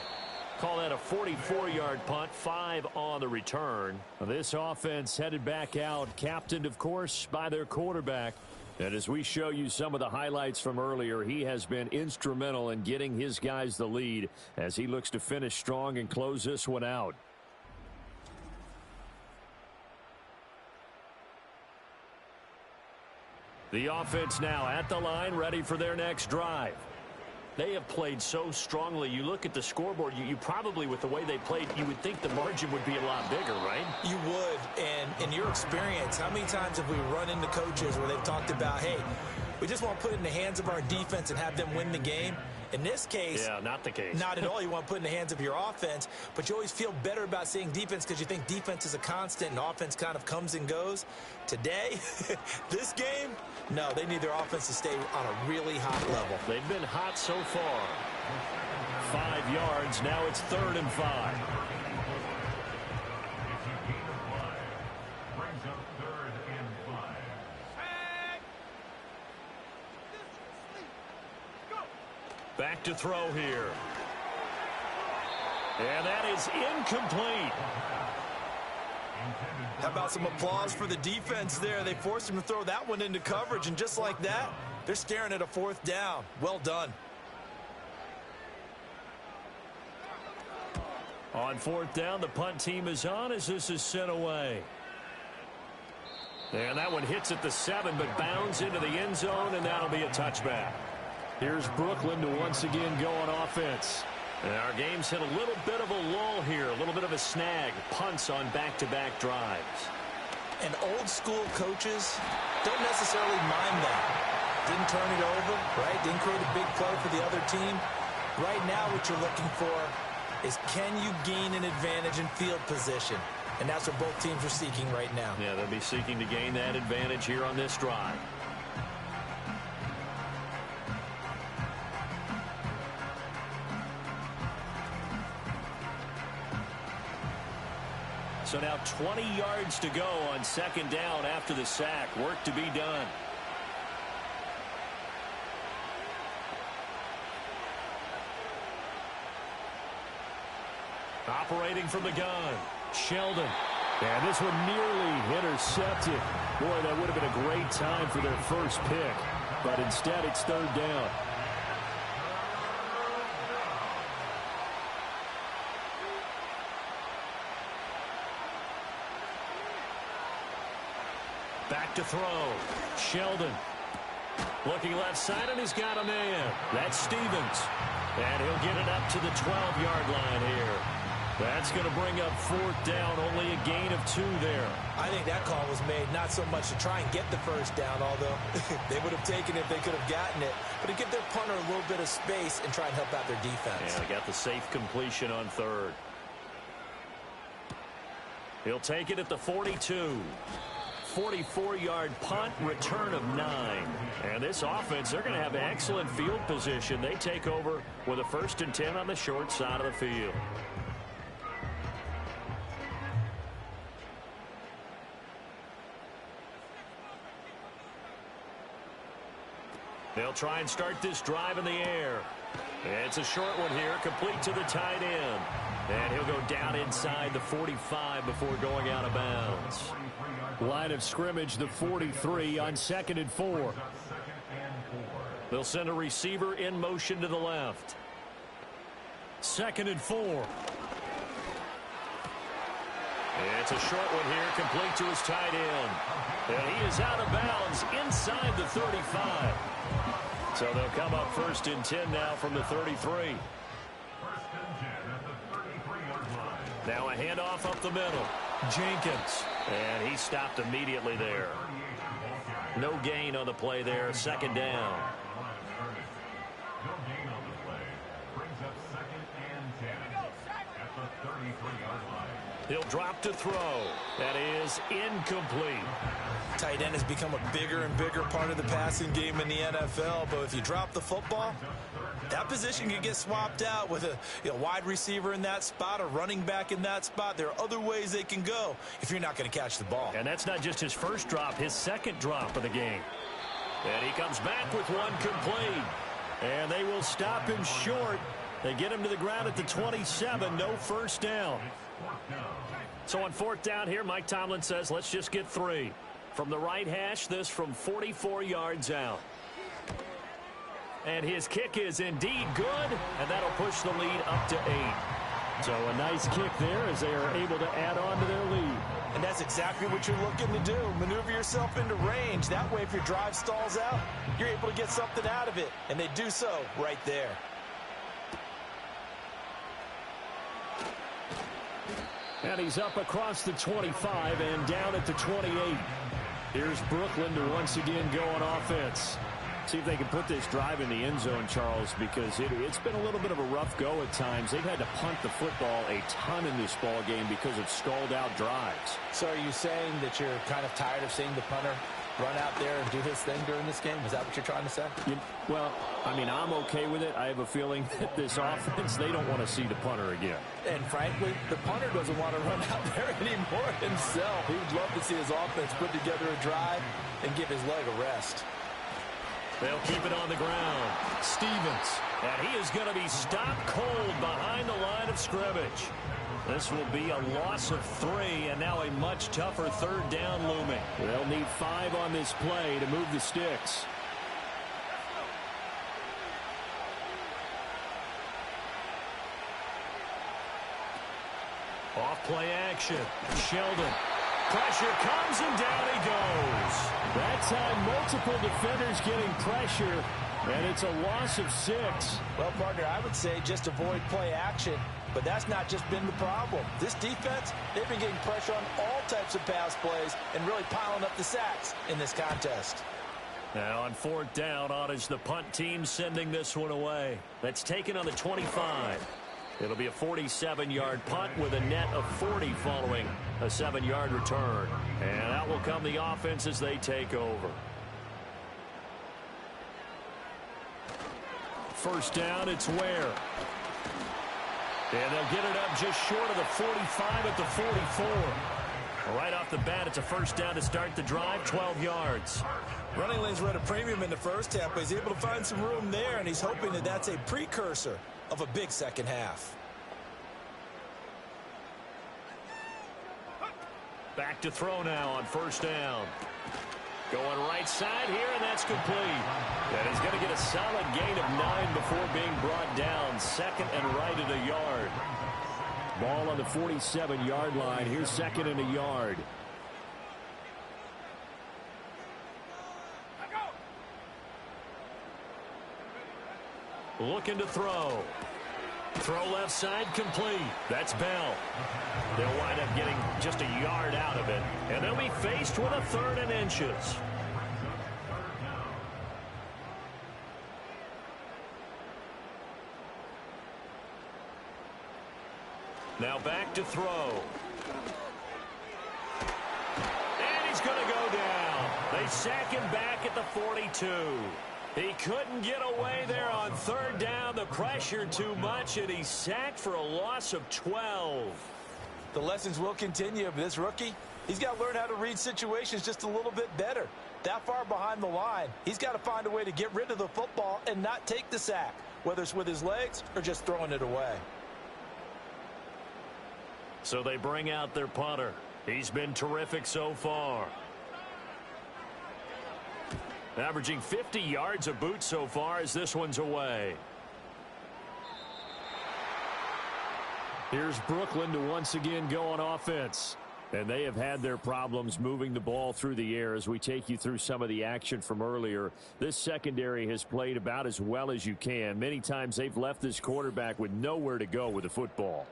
Call that a 44-yard punt, 5 on the return. This offense headed back out, captained, of course, by their quarterback. And as we show you some of the highlights from earlier, he has been instrumental in getting his guys the lead as he looks to finish strong and close this one out. The offense now at the line, ready for their next drive. They have played so strongly. You look at the scoreboard, you probably, with the way they played, you would think the margin would be a lot bigger, right? You would. And in your experience, how many times have we run into coaches where they've talked about, hey, we just want to put it in the hands of our defense and have them win the game? In this case, yeah, not the case. Not at all. You want to put it in the hands of your offense, but you always feel better about seeing defense because you think defense is a constant and offense kind of comes and goes. Today, this game, no, they need their offense to stay on a really hot level. They've been hot so far. 5 yards. Now it's 3rd and 5. Back to throw here. And that is incomplete. How about some applause for the defense there? They forced him to throw that one into coverage, and just like that, they're staring at a 4th down. Well done. On 4th down, the punt team is on as this is sent away. And that one hits at the 7, but bounds into the end zone, and that'll be a touchback. Here's Brooklyn to once again go on offense. And our game's hit a little bit of a lull here, a little bit of a snag. Punts on back-to-back drives. And old-school coaches don't necessarily mind that. Didn't turn it over, right? Didn't create a big play for the other team. Right now what you're looking for is, can you gain an advantage in field position? And that's what both teams are seeking right now. Yeah, they'll be seeking to gain that advantage here on this drive. So now 20 yards to go on 2nd down after the sack. Work to be done. Operating from the gun, Sheldon. And this one nearly intercepted. Boy, that would have been a great time for their first pick. But instead, it's 3rd down. Back to throw. Sheldon. Looking left side, and he's got a man. That's Stevens. And he'll get it up to the 12-yard line here. That's going to bring up 4th down. Only a gain of 2 there. I think that call was made not so much to try and get the 1st down, although they would have taken it if they could have gotten it, but to give their punter a little bit of space and try and help out their defense. Yeah, they got the safe completion on 3rd. He'll take it at the 42. 44-yard punt, return of 9. And this offense, they're going to have excellent field position. They take over with a 1st and 10 on the short side of the field. They'll try and start this drive in the air. It's a short one here, complete to the tight end. And he'll go down inside the 45 before going out of bounds. Line of scrimmage, the 43 on 2nd and 4. They'll send a receiver in motion to the left. 2nd and 4. It's a short one here, complete to his tight end. And he is out of bounds inside the 35. So they'll come up 1st and 10 now from the 33. Now a handoff up the middle. Jenkins. And he stopped immediately there. No gain on the play there. 2nd down. He'll drop to throw. That is incomplete. Tight end has become a bigger and bigger part of the passing game in the NFL, but if you drop the football, that position can get swapped out with a wide receiver in that spot, a running back in that spot. There are other ways they can go if you're not going to catch the ball. And that's not just his first drop, his second drop of the game. And he comes back with one complete. And they will stop him short. They get him to the ground at the 27, no first down. So on fourth down here, Mike Tomlin says, let's just get 3. From the right hash, this from 44 yards out. And his kick is indeed good, and that'll push the lead up to 8. So a nice kick there as they are able to add on to their lead. And that's exactly what you're looking to do. Maneuver yourself into range. That way, if your drive stalls out, you're able to get something out of it. And they do so right there. And he's up across the 25 and down at the 28. Here's Brooklyn to once again go on offense. See if they can put this drive in the end zone, Charles, because it's been a little bit of a rough go at times. They've had to punt the football a ton in this ball game because of stalled-out drives. So are you saying that you're kind of tired of seeing the punter run out there and do his thing during this game? Is that what you're trying to say? Well, I mean, I'm okay with it. I have a feeling that this offense, they don't want to see the punter again. And frankly, the punter doesn't want to run out there anymore himself. He would love to see his offense put together a drive and give his leg a rest. They'll keep it on the ground. Stevens. And he is going to be stopped cold behind the line of scrimmage. This will be a loss of 3, and now a much tougher third down looming. They'll need 5 on this play to move the sticks. Off play action. Sheldon. Pressure comes, and down he goes. That time, multiple defenders getting pressure, and it's a loss of 6. Well, partner, I would say just avoid play action, but that's not just been the problem. This defense, they've been getting pressure on all types of pass plays and really piling up the sacks in this contest. Now on fourth down, on is the punt team sending this one away. That's taken on the 25. It'll be a 47-yard punt with a net of 40 following a 7-yard return. And out will come the offense as they take over. First down, it's Ware. And they'll get it up just short of the 45 at the 44. Right off the bat, it's a first down to start the drive, 12 yards. Running lanes were at a premium in the first half, but he's able to find some room there, and he's hoping that that's a precursor of a big second half. Back to throw now on first down. Going right side here, and that's complete. And he's going to get a solid gain of 9 before being brought down. Second and right at a yard. Ball on the 47-yard line. Here's second and a yard. Looking to throw. Throw left side complete. That's Bell. They'll wind up getting just a yard out of it. And they'll be faced with a 3rd and inches. Now back to throw. And he's going to go down. They sack him back at the 42. He couldn't get away there on third down. The pressure too much, and he's sacked for a loss of 12. The lessons will continue, but this rookie, he's got to learn how to read situations just a little bit better. That far behind the line, he's got to find a way to get rid of the football and not take the sack, whether it's with his legs or just throwing it away. So they bring out their punter. He's been terrific so far. Averaging 50 yards a boot so far as this one's away. Here's Brooklyn to once again go on offense. And they have had their problems moving the ball through the air as we take you through some of the action from earlier. This secondary has played about as well as you can. Many times they've left this quarterback with nowhere to go with the football.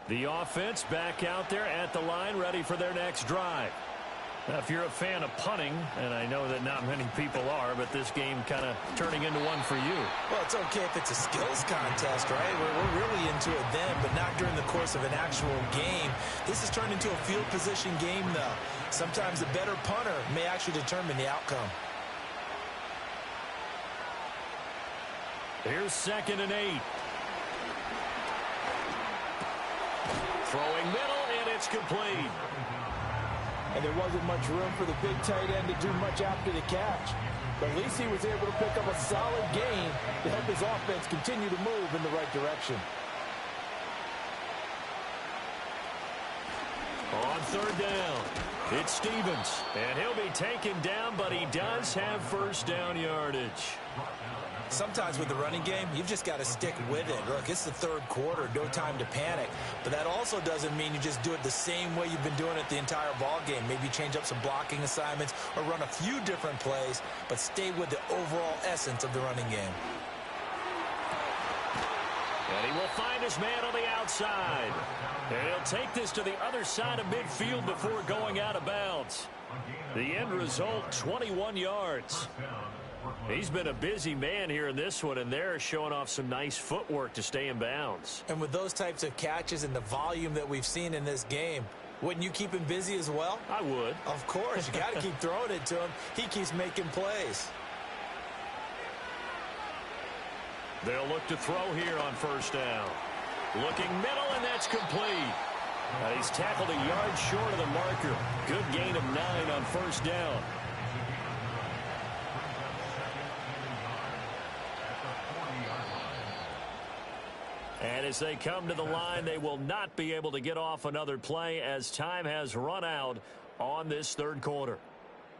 The offense back out there at the line, ready for their next drive. Now, if you're a fan of punting, and I know that not many people are, but this game kind of turning into one for you. Well, it's okay if it's a skills contest, right? We're really into it then, but not during the course of an actual game. This has turned into a field position game, though. Sometimes the better punter may actually determine the outcome. Here's 2nd and 8. Throwing middle, and it's complete. And there wasn't much room for the big tight end to do much after the catch. But at least he was able to pick up a solid gain to help his offense continue to move in the right direction. On 3rd down, it's Stevens. And he'll be taken down, but he does have first down yardage. Sometimes with the running game, you've just got to stick with it. Look, it's the 3rd quarter, no time to panic. But that also doesn't mean you just do it the same way you've been doing it the entire ball game. Maybe change up some blocking assignments or run a few different plays, but stay with the overall essence of the running game. And he will find his man on the outside. And he'll take this to the other side of midfield before going out of bounds. The end result, 21 yards. He's been a busy man here in this one, and they're showing off some nice footwork to stay in bounds. And with those types of catches and the volume that we've seen in this game, wouldn't you keep him busy as well? I would. Of course. You got to keep throwing it to him. He keeps making plays. They'll look to throw here on 1st down. Looking middle, and that's complete. He's tackled a yard short of the marker. Good gain of 9 on 1st down. And as they come to the line, they will not be able to get off another play as time has run out on this 3rd quarter.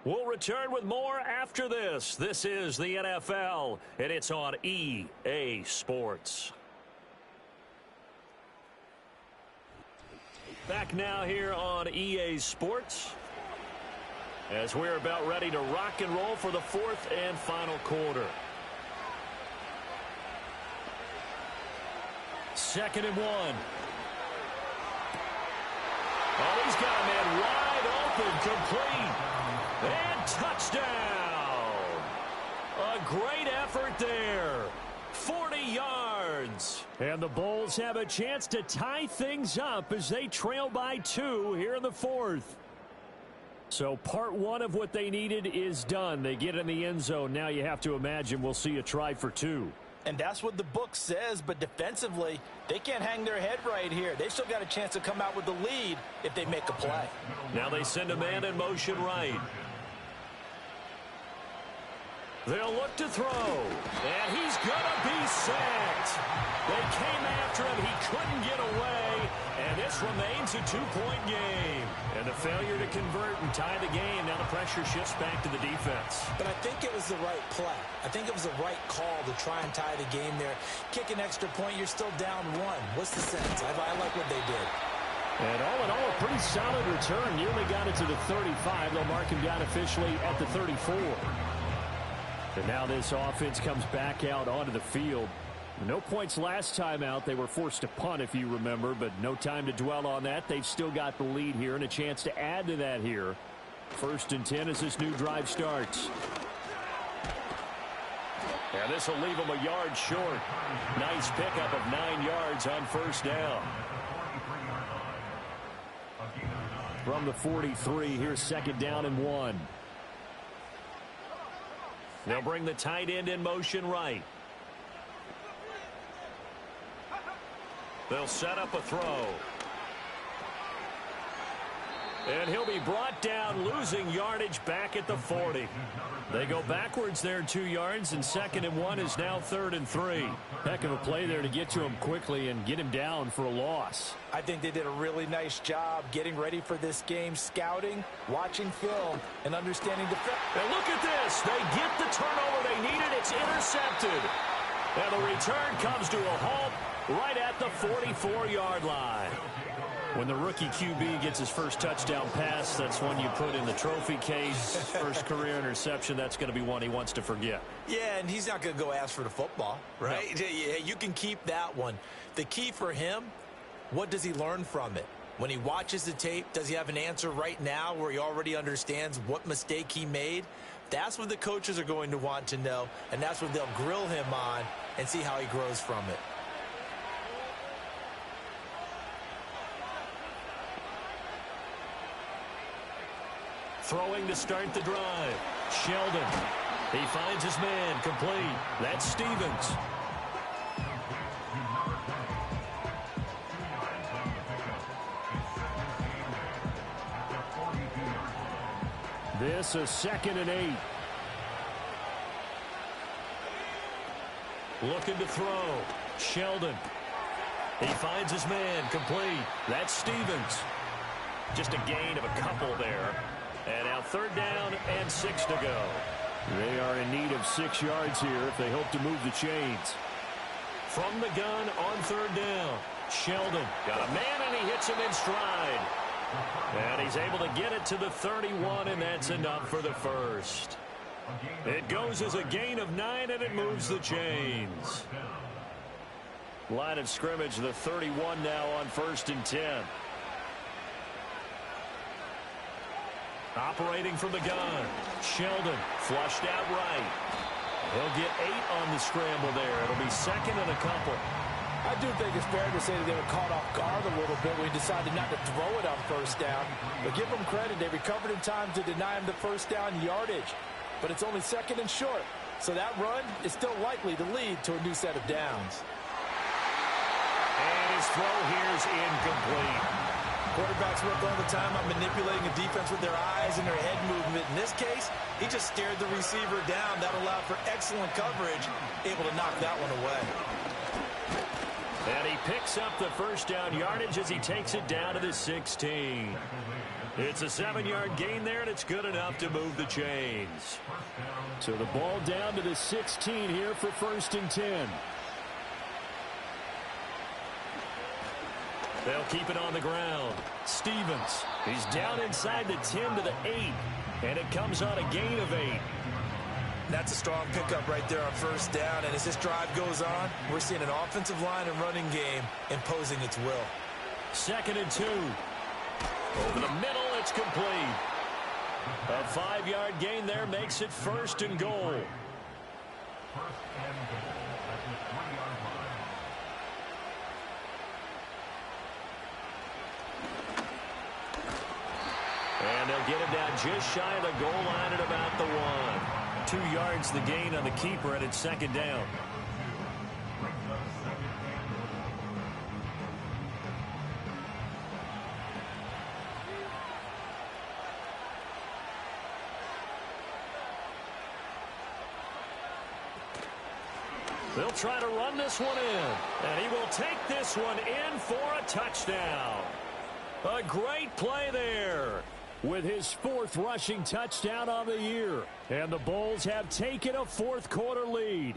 We'll return with more after this. This is the NFL, and it's on EA Sports. Back now here on EA Sports as we're about ready to rock and roll for the 4th and final quarter. 2nd and 1. Oh, he's got a man wide open, complete, and touchdown. A great effort there. 40 yards. And the Bulls have a chance to tie things up as they trail by 2 here in the 4th. So part 1 of what they needed is done. They get in the end zone. Now you have to imagine we'll see a try for 2. And that's what the book says, but defensively, they can't hang their head right here. They've still got a chance to come out with the lead if they make a play. Now they send a man in motion right. They'll look to throw, and he's going to be sacked. They came after him. He couldn't get away, and this remains a 2-point game. And the failure to convert and tie the game, now the pressure shifts back to the defense. But I think it was the right play. I think it was the right call to try and tie the game there. Kick an extra point, you're still down 1. What's the sense? I like what they did. And all in all, a pretty solid return. Nearly got it to the 35. They'll mark him down officially at the 34. And now this offense comes back out onto the field. No points last time out. They were forced to punt, if you remember, but no time to dwell on that. They've still got the lead here and a chance to add to that here. 1st and 10 as this new drive starts. And this will leave them a yard short. Nice pickup of 9 yards on 1st down. From the 43, here's 2nd down and 1. They'll bring the tight end in motion right. They'll set up a throw. And he'll be brought down, losing yardage back at the 40. They go backwards there 2 yards, and 2nd and 1 is now 3rd and 3. Heck of a play there to get to him quickly and get him down for a loss. I think they did a really nice job getting ready for this game, scouting, watching film, and understanding defense. And look at this. They get the turnover they needed. It's intercepted. And the return comes to a halt right at the 44-yard line. When the rookie QB gets his first touchdown pass, that's one you put in the trophy case. First career interception, that's going to be one he wants to forget. Yeah, and he's not going to go ask for the football, right? No. Yeah, you can keep that one. The key for him, what does he learn from it? When he watches the tape, does he have an answer right now where he already understands what mistake he made? That's what the coaches are going to want to know, and that's what they'll grill him on and see how he grows from it. Throwing to start the drive. Sheldon. He finds his man complete. That's Stevens. This is 2nd and 8. Looking to throw. Sheldon. He finds his man complete. That's Stevens. Just a gain of a couple there. And now 3rd down and 6 to go. They are in need of 6 yards here if they hope to move the chains. From the gun on 3rd down. Sheldon got a man, and he hits him in stride. And he's able to get it to the 31, and that's enough for the first. It goes as a gain of 9, and it moves the chains. Line of scrimmage, the 31 now on 1st and 10. Operating from the gun. Sheldon flushed out right. He'll get 8 on the scramble there. It'll be 2nd and a couple. I do think it's fair to say that they were caught off guard a little bit when he decided not to throw it on 1st down. But give them credit. They recovered in time to deny him the 1st down yardage. But it's only 2nd and short. So that run is still likely to lead to a new set of downs. And his throw here is incomplete. Quarterbacks work all the time on manipulating a defense with their eyes and their head movement. In this case, he just stared the receiver down. That allowed for excellent coverage, able to knock that one away. And he picks up the 1st down yardage as he takes it down to the 16. It's a 7-yard gain there, and it's good enough to move the chains. So the ball down to the 16 here for 1st and 10. They'll keep it on the ground. Stevens. He's down inside the 10 to the 8. And it comes on a gain of 8. That's a strong pickup right there on 1st down. And as this drive goes on, we're seeing an offensive line and running game imposing its will. 2nd and 2. Over the middle, it's complete. A 5-yard gain there makes it 1st and goal. And they'll get it down just shy of the goal line at about the 1. 2 yards the gain on the keeper, and it's 2nd down. They'll try to run this one in, and he will take this one in for a touchdown. A great play there. With his 4th rushing touchdown on the year. And the Bulls have taken a 4th quarter lead.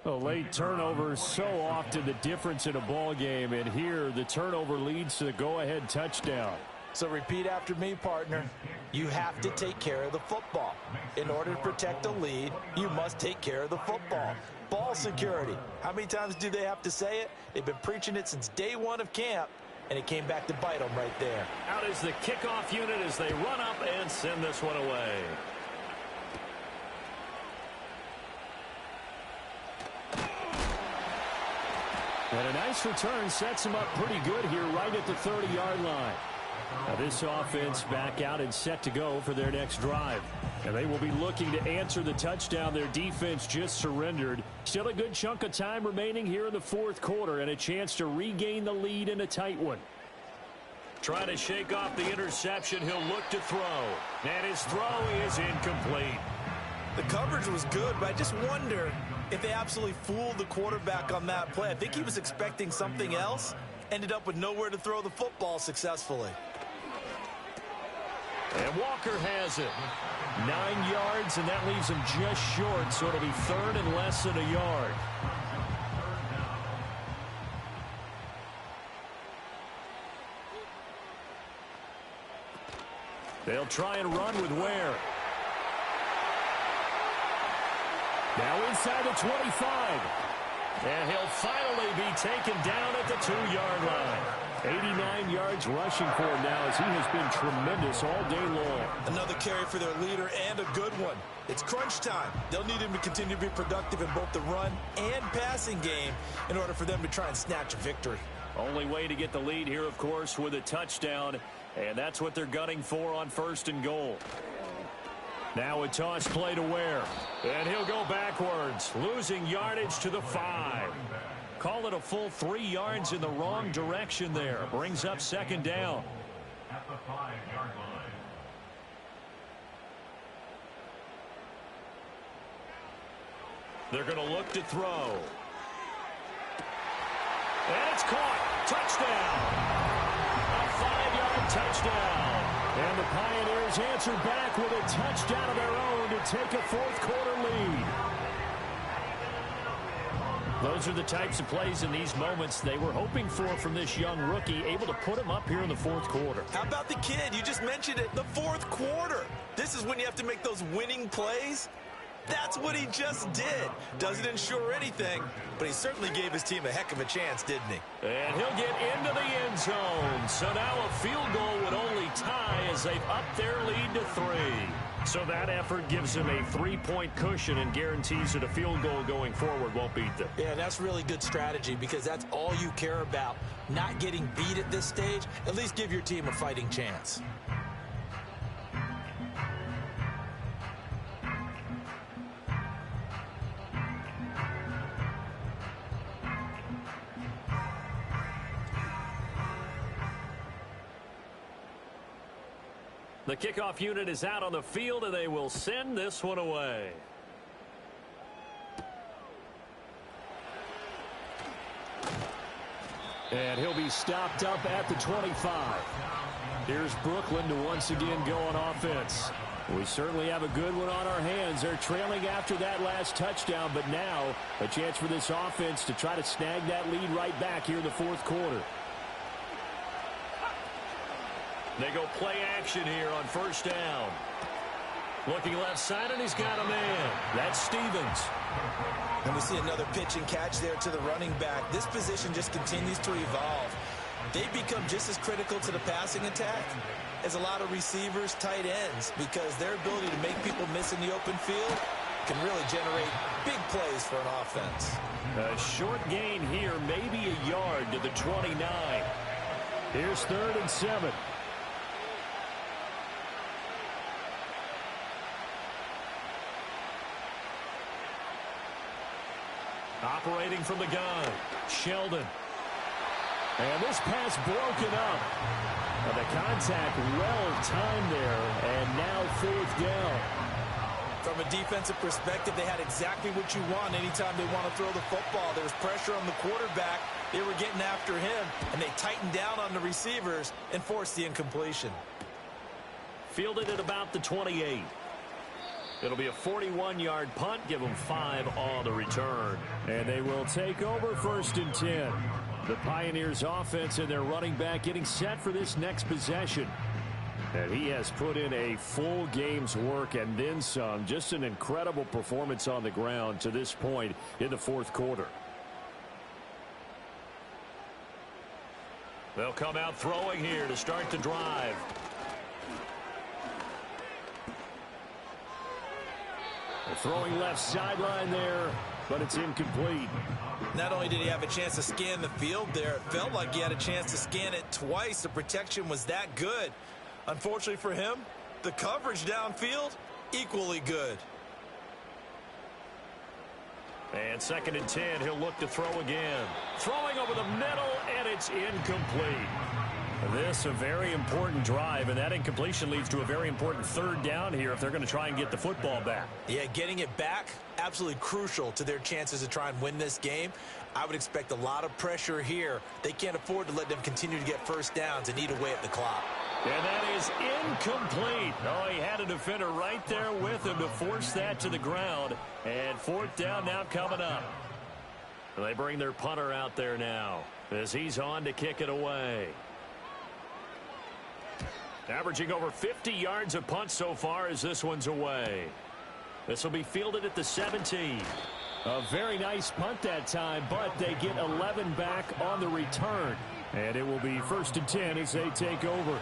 A late turnover is so often the difference in a ball game, and here the turnover leads to the go-ahead touchdown. So repeat after me, partner. You have to take care of the football. In order to protect a lead, you must take care of the football. Ball security. How many times do they have to say it? They've been preaching it since day 1 of camp. And it came back to bite them right there. Out is the kickoff unit as they run up and send this one away. And a nice return sets him up pretty good here right at the 30-yard line. Now this offense back out and set to go for their next drive. And they will be looking to answer the touchdown their defense just surrendered. Still a good chunk of time remaining here in the 4th quarter and a chance to regain the lead in a tight one. Trying to shake off the interception, he'll look to throw. And his throw is incomplete. The coverage was good, but I just wonder if they absolutely fooled the quarterback on that play. I think he was expecting something else. Ended up with nowhere to throw the football successfully. And Walker has it. 9 yards, and that leaves him just short, so it'll be 3rd and less than a yard. They'll try and run with Ware. Now inside the 25. And he'll finally be taken down at the 2-yard line. 89 yards rushing for him now as he has been tremendous all day long. Another carry for their leader and a good one. It's crunch time. They'll need him to continue to be productive in both the run and passing game in order for them to try and snatch a victory. Only way to get the lead here, of course, with a touchdown, and that's what they're gunning for on 1st and goal. Now a toss play to Ware, and he'll go backwards, losing yardage to the 5. Call it a full 3 yards in the wrong direction there. Brings up 2nd down. At the 5-yard line. They're going to look to throw. And it's caught. Touchdown. A 5-yard touchdown. And the Pioneers answer back with a touchdown of their own to take a 4th quarter lead. Those are the types of plays in these moments they were hoping for from this young rookie, able to put him up here in the 4th quarter. How about the kid? You just mentioned it. The 4th quarter. This is when you have to make those winning plays. That's what he just did. Doesn't ensure anything, but he certainly gave his team a heck of a chance, didn't he? And he'll get into the end zone. So now a field goal would only tie as they've upped their lead to 3. So that effort gives them a 3-point cushion and guarantees that a field goal going forward won't beat them. Yeah, that's really good strategy because that's all you care about. Not getting beat at this stage. At least give your team a fighting chance. The kickoff unit is out on the field, and they will send this one away. And he'll be stopped up at the 25. Here's Brooklyn to once again go on offense. We certainly have a good one on our hands. They're trailing after that last touchdown, but now a chance for this offense to try to snag that lead right back here in the 4th quarter. They go play action here on 1st down. Looking left side, and he's got a man. That's Stevens. And we see another pitch and catch there to the running back. This position just continues to evolve. They become just as critical to the passing attack as a lot of receivers, tight ends, because their ability to make people miss in the open field can really generate big plays for an offense. A short gain here, maybe a yard to the 29. Here's 3rd and 7. Operating from the gun, Sheldon. And this pass broken up. The contact well-timed there, and now 4th down. From a defensive perspective, they had exactly what you want anytime they want to throw the football. There was pressure on the quarterback. They were getting after him, and they tightened down on the receivers and forced the incompletion. Fielded at about the 28. It'll be a 41-yard punt. Give them 5 on the return. And they will take over 1st and 10. The Pioneers offense and their running back getting set for this next possession. And he has put in a full game's work and then some. Just an incredible performance on the ground to this point in the 4th quarter. They'll come out throwing here to start the drive. Throwing left sideline there, but it's incomplete. Not only did he have a chance to scan the field there, it felt like he had a chance to scan it twice. The protection was that good. Unfortunately for him, the coverage downfield, equally good. And 2nd and 10, he'll look to throw again. Throwing over the middle, and it's incomplete. This a very important drive, and that incompletion leads to a very important 3rd down here if they're going to try and get the football back. Yeah, getting it back, absolutely crucial to their chances to try and win this game. I would expect a lot of pressure here. They can't afford to let them continue to get 1st downs and eat away at the clock. And that is incomplete. Oh, he had a defender right there with him to force that to the ground. And 4th down now coming up. They bring their punter out there now as he's on to kick it away. Averaging over 50 yards a punt so far as this one's away. This will be fielded at the 17. A very nice punt that time, but they get 11 back on the return. And it will be 1st and 10 as they take over.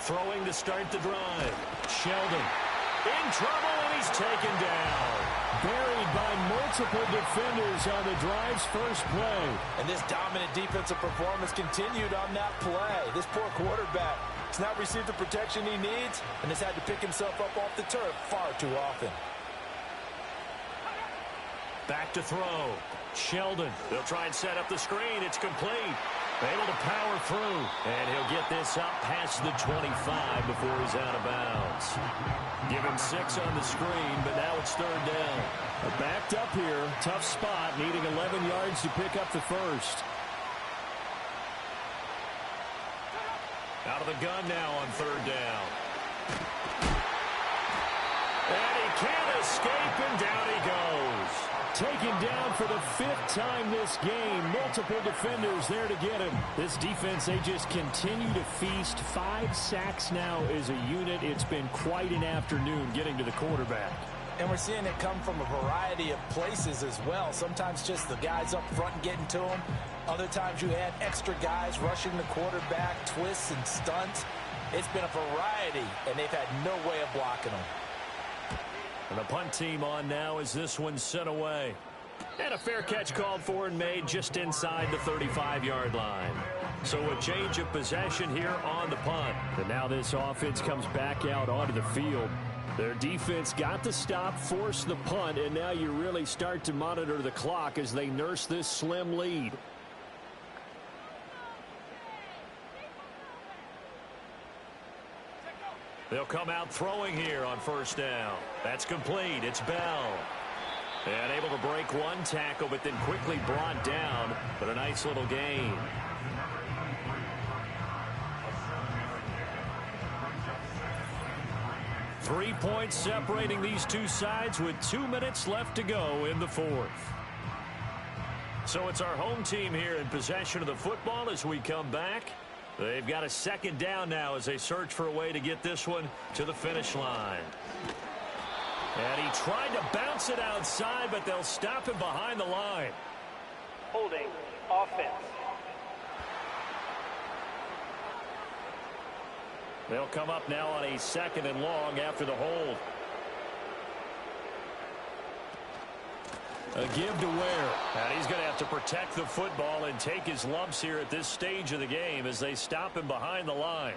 Throwing to start the drive. Sheldon in trouble, and he's taken down. Buried by multiple defenders on the drive's first play. And this dominant defensive performance continued on that play. This poor quarterback has not received the protection he needs and has had to pick himself up off the turf far too often. Back to throw. Sheldon. They'll try and set up the screen. It's complete. Able to power through. And he'll get this up past the 25 before he's out of bounds. Give him 6 on the screen, but now it's 3rd down. Backed up here. Tough spot. Needing 11 yards to pick up the first. Out of the gun now on 3rd down. And he can't escape, and down he goes. Taken down for the 5th time this game. Multiple defenders there to get him. This defense, they just continue to feast. 5 sacks now as a unit. It's been quite an afternoon getting to the quarterback. And we're seeing it come from a variety of places as well. Sometimes just the guys up front getting to him. Other times you add extra guys rushing the quarterback, twists and stunts. It's been a variety, and they've had no way of blocking them. And the punt team on now as this one's sent away. And a fair catch called for and made just inside the 35-yard line. So a change of possession here on the punt. And now this offense comes back out onto the field. Their defense got the stop, forced the punt, and now you really start to monitor the clock as they nurse this slim lead. They'll come out throwing here on 1st down. That's complete. It's Bell. And able to break one tackle, but then quickly brought down. But a nice little gain. Three points separating these two sides with 2 minutes left to go in the 4th. So it's our home team here in possession of the football as we come back. They've got a 2nd down now as they search for a way to get this one to the finish line. And he tried to bounce it outside, but they'll stop him behind the line. Holding offense. They'll come up now on a 2nd and long after the hold. A give to Ware. And he's going to have to protect the football and take his lumps here at this stage of the game as they stop him behind the line.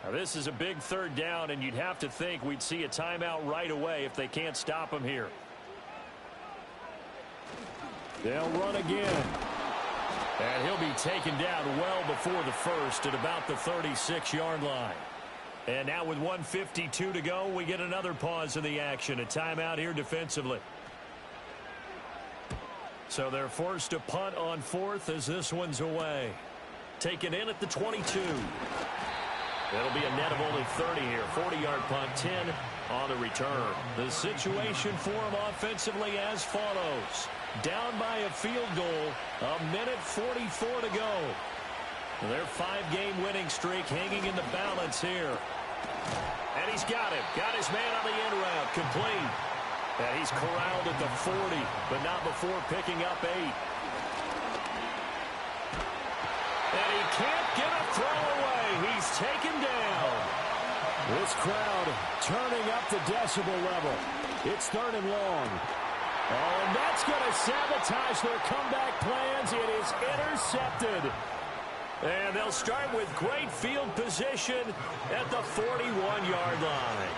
Now this is a big 3rd down, and you'd have to think we'd see a timeout right away if they can't stop him here. They'll run again. And he'll be taken down well before the first at about the 36-yard line. And now with 1:52 to go, we get another pause in the action. A timeout here defensively. So they're forced to punt on 4th as this one's away. Taken in at the 22. That'll be a net of only 30 here. 40-yard punt, 10 on the return. The situation for them offensively as follows. Down by a field goal, 1:44 to go. Their 5-game winning streak hanging in the balance here. And he's got him. Got his man on the end route. Complete. And he's corralled at the 40, but not before picking up 8. And he can't get a throw away. He's taken down. This crowd turning up the decibel level. It's 3rd and long. Oh, and that's going to sabotage their comeback plans. It is intercepted. And they'll start with great field position at the 41-yard line.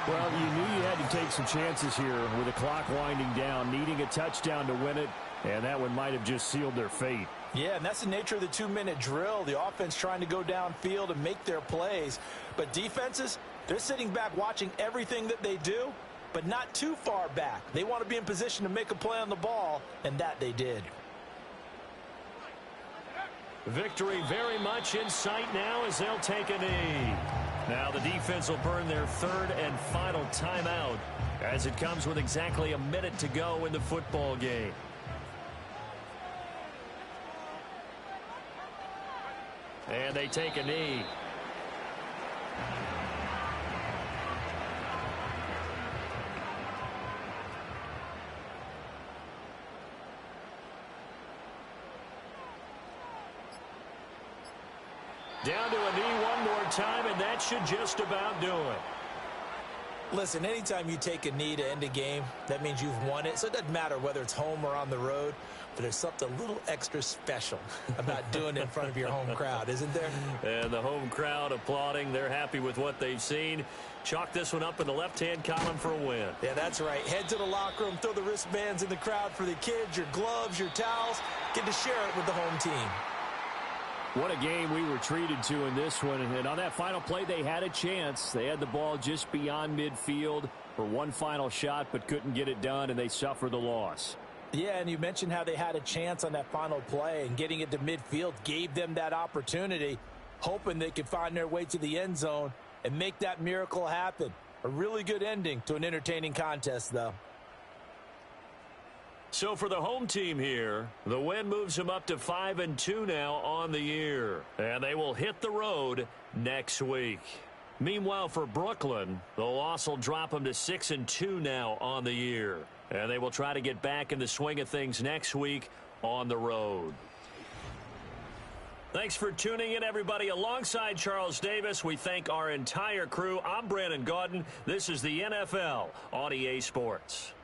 Well, you knew you had to take some chances here with the clock winding down, needing a touchdown to win it, and that one might have just sealed their fate. Yeah, and that's the nature of the 2-minute drill. The offense trying to go downfield and make their plays. But defenses, they're sitting back watching everything that they do, but not too far back. They want to be in position to make a play on the ball, and that they did. Victory very much in sight now as they'll take a knee. Now the defense will burn their 3rd and final timeout as it comes with exactly a minute to go in the football game. And they take a knee. Down to a knee one more time, and that should just about do it. Listen, anytime you take a knee to end a game, that means you've won it. So it doesn't matter whether it's home or on the road, but there's something a little extra special about doing it in front of your home crowd, isn't there? And the home crowd applauding. They're happy with what they've seen. Chalk this one up in the left-hand column for a win. Yeah, that's right. Head to the locker room, throw the wristbands in the crowd for the kids, your gloves, your towels. Get to share it with the home team. What a game we were treated to in this one. And on that final play, they had a chance. They had the ball just beyond midfield for one final shot, but couldn't get it done, and they suffered the loss. Yeah, and you mentioned how they had a chance on that final play, and getting it to midfield gave them that opportunity, hoping they could find their way to the end zone and make that miracle happen. A really good ending to an entertaining contest, though. So for the home team here, the win moves them up to 5-2 now on the year. And they will hit the road next week. Meanwhile, for Brooklyn, the loss will drop them to 6-2 now on the year. And they will try to get back in the swing of things next week on the road. Thanks for tuning in, everybody. Alongside Charles Davis, we thank our entire crew. I'm Brandon Gaudin. This is the NFL on EA Sports.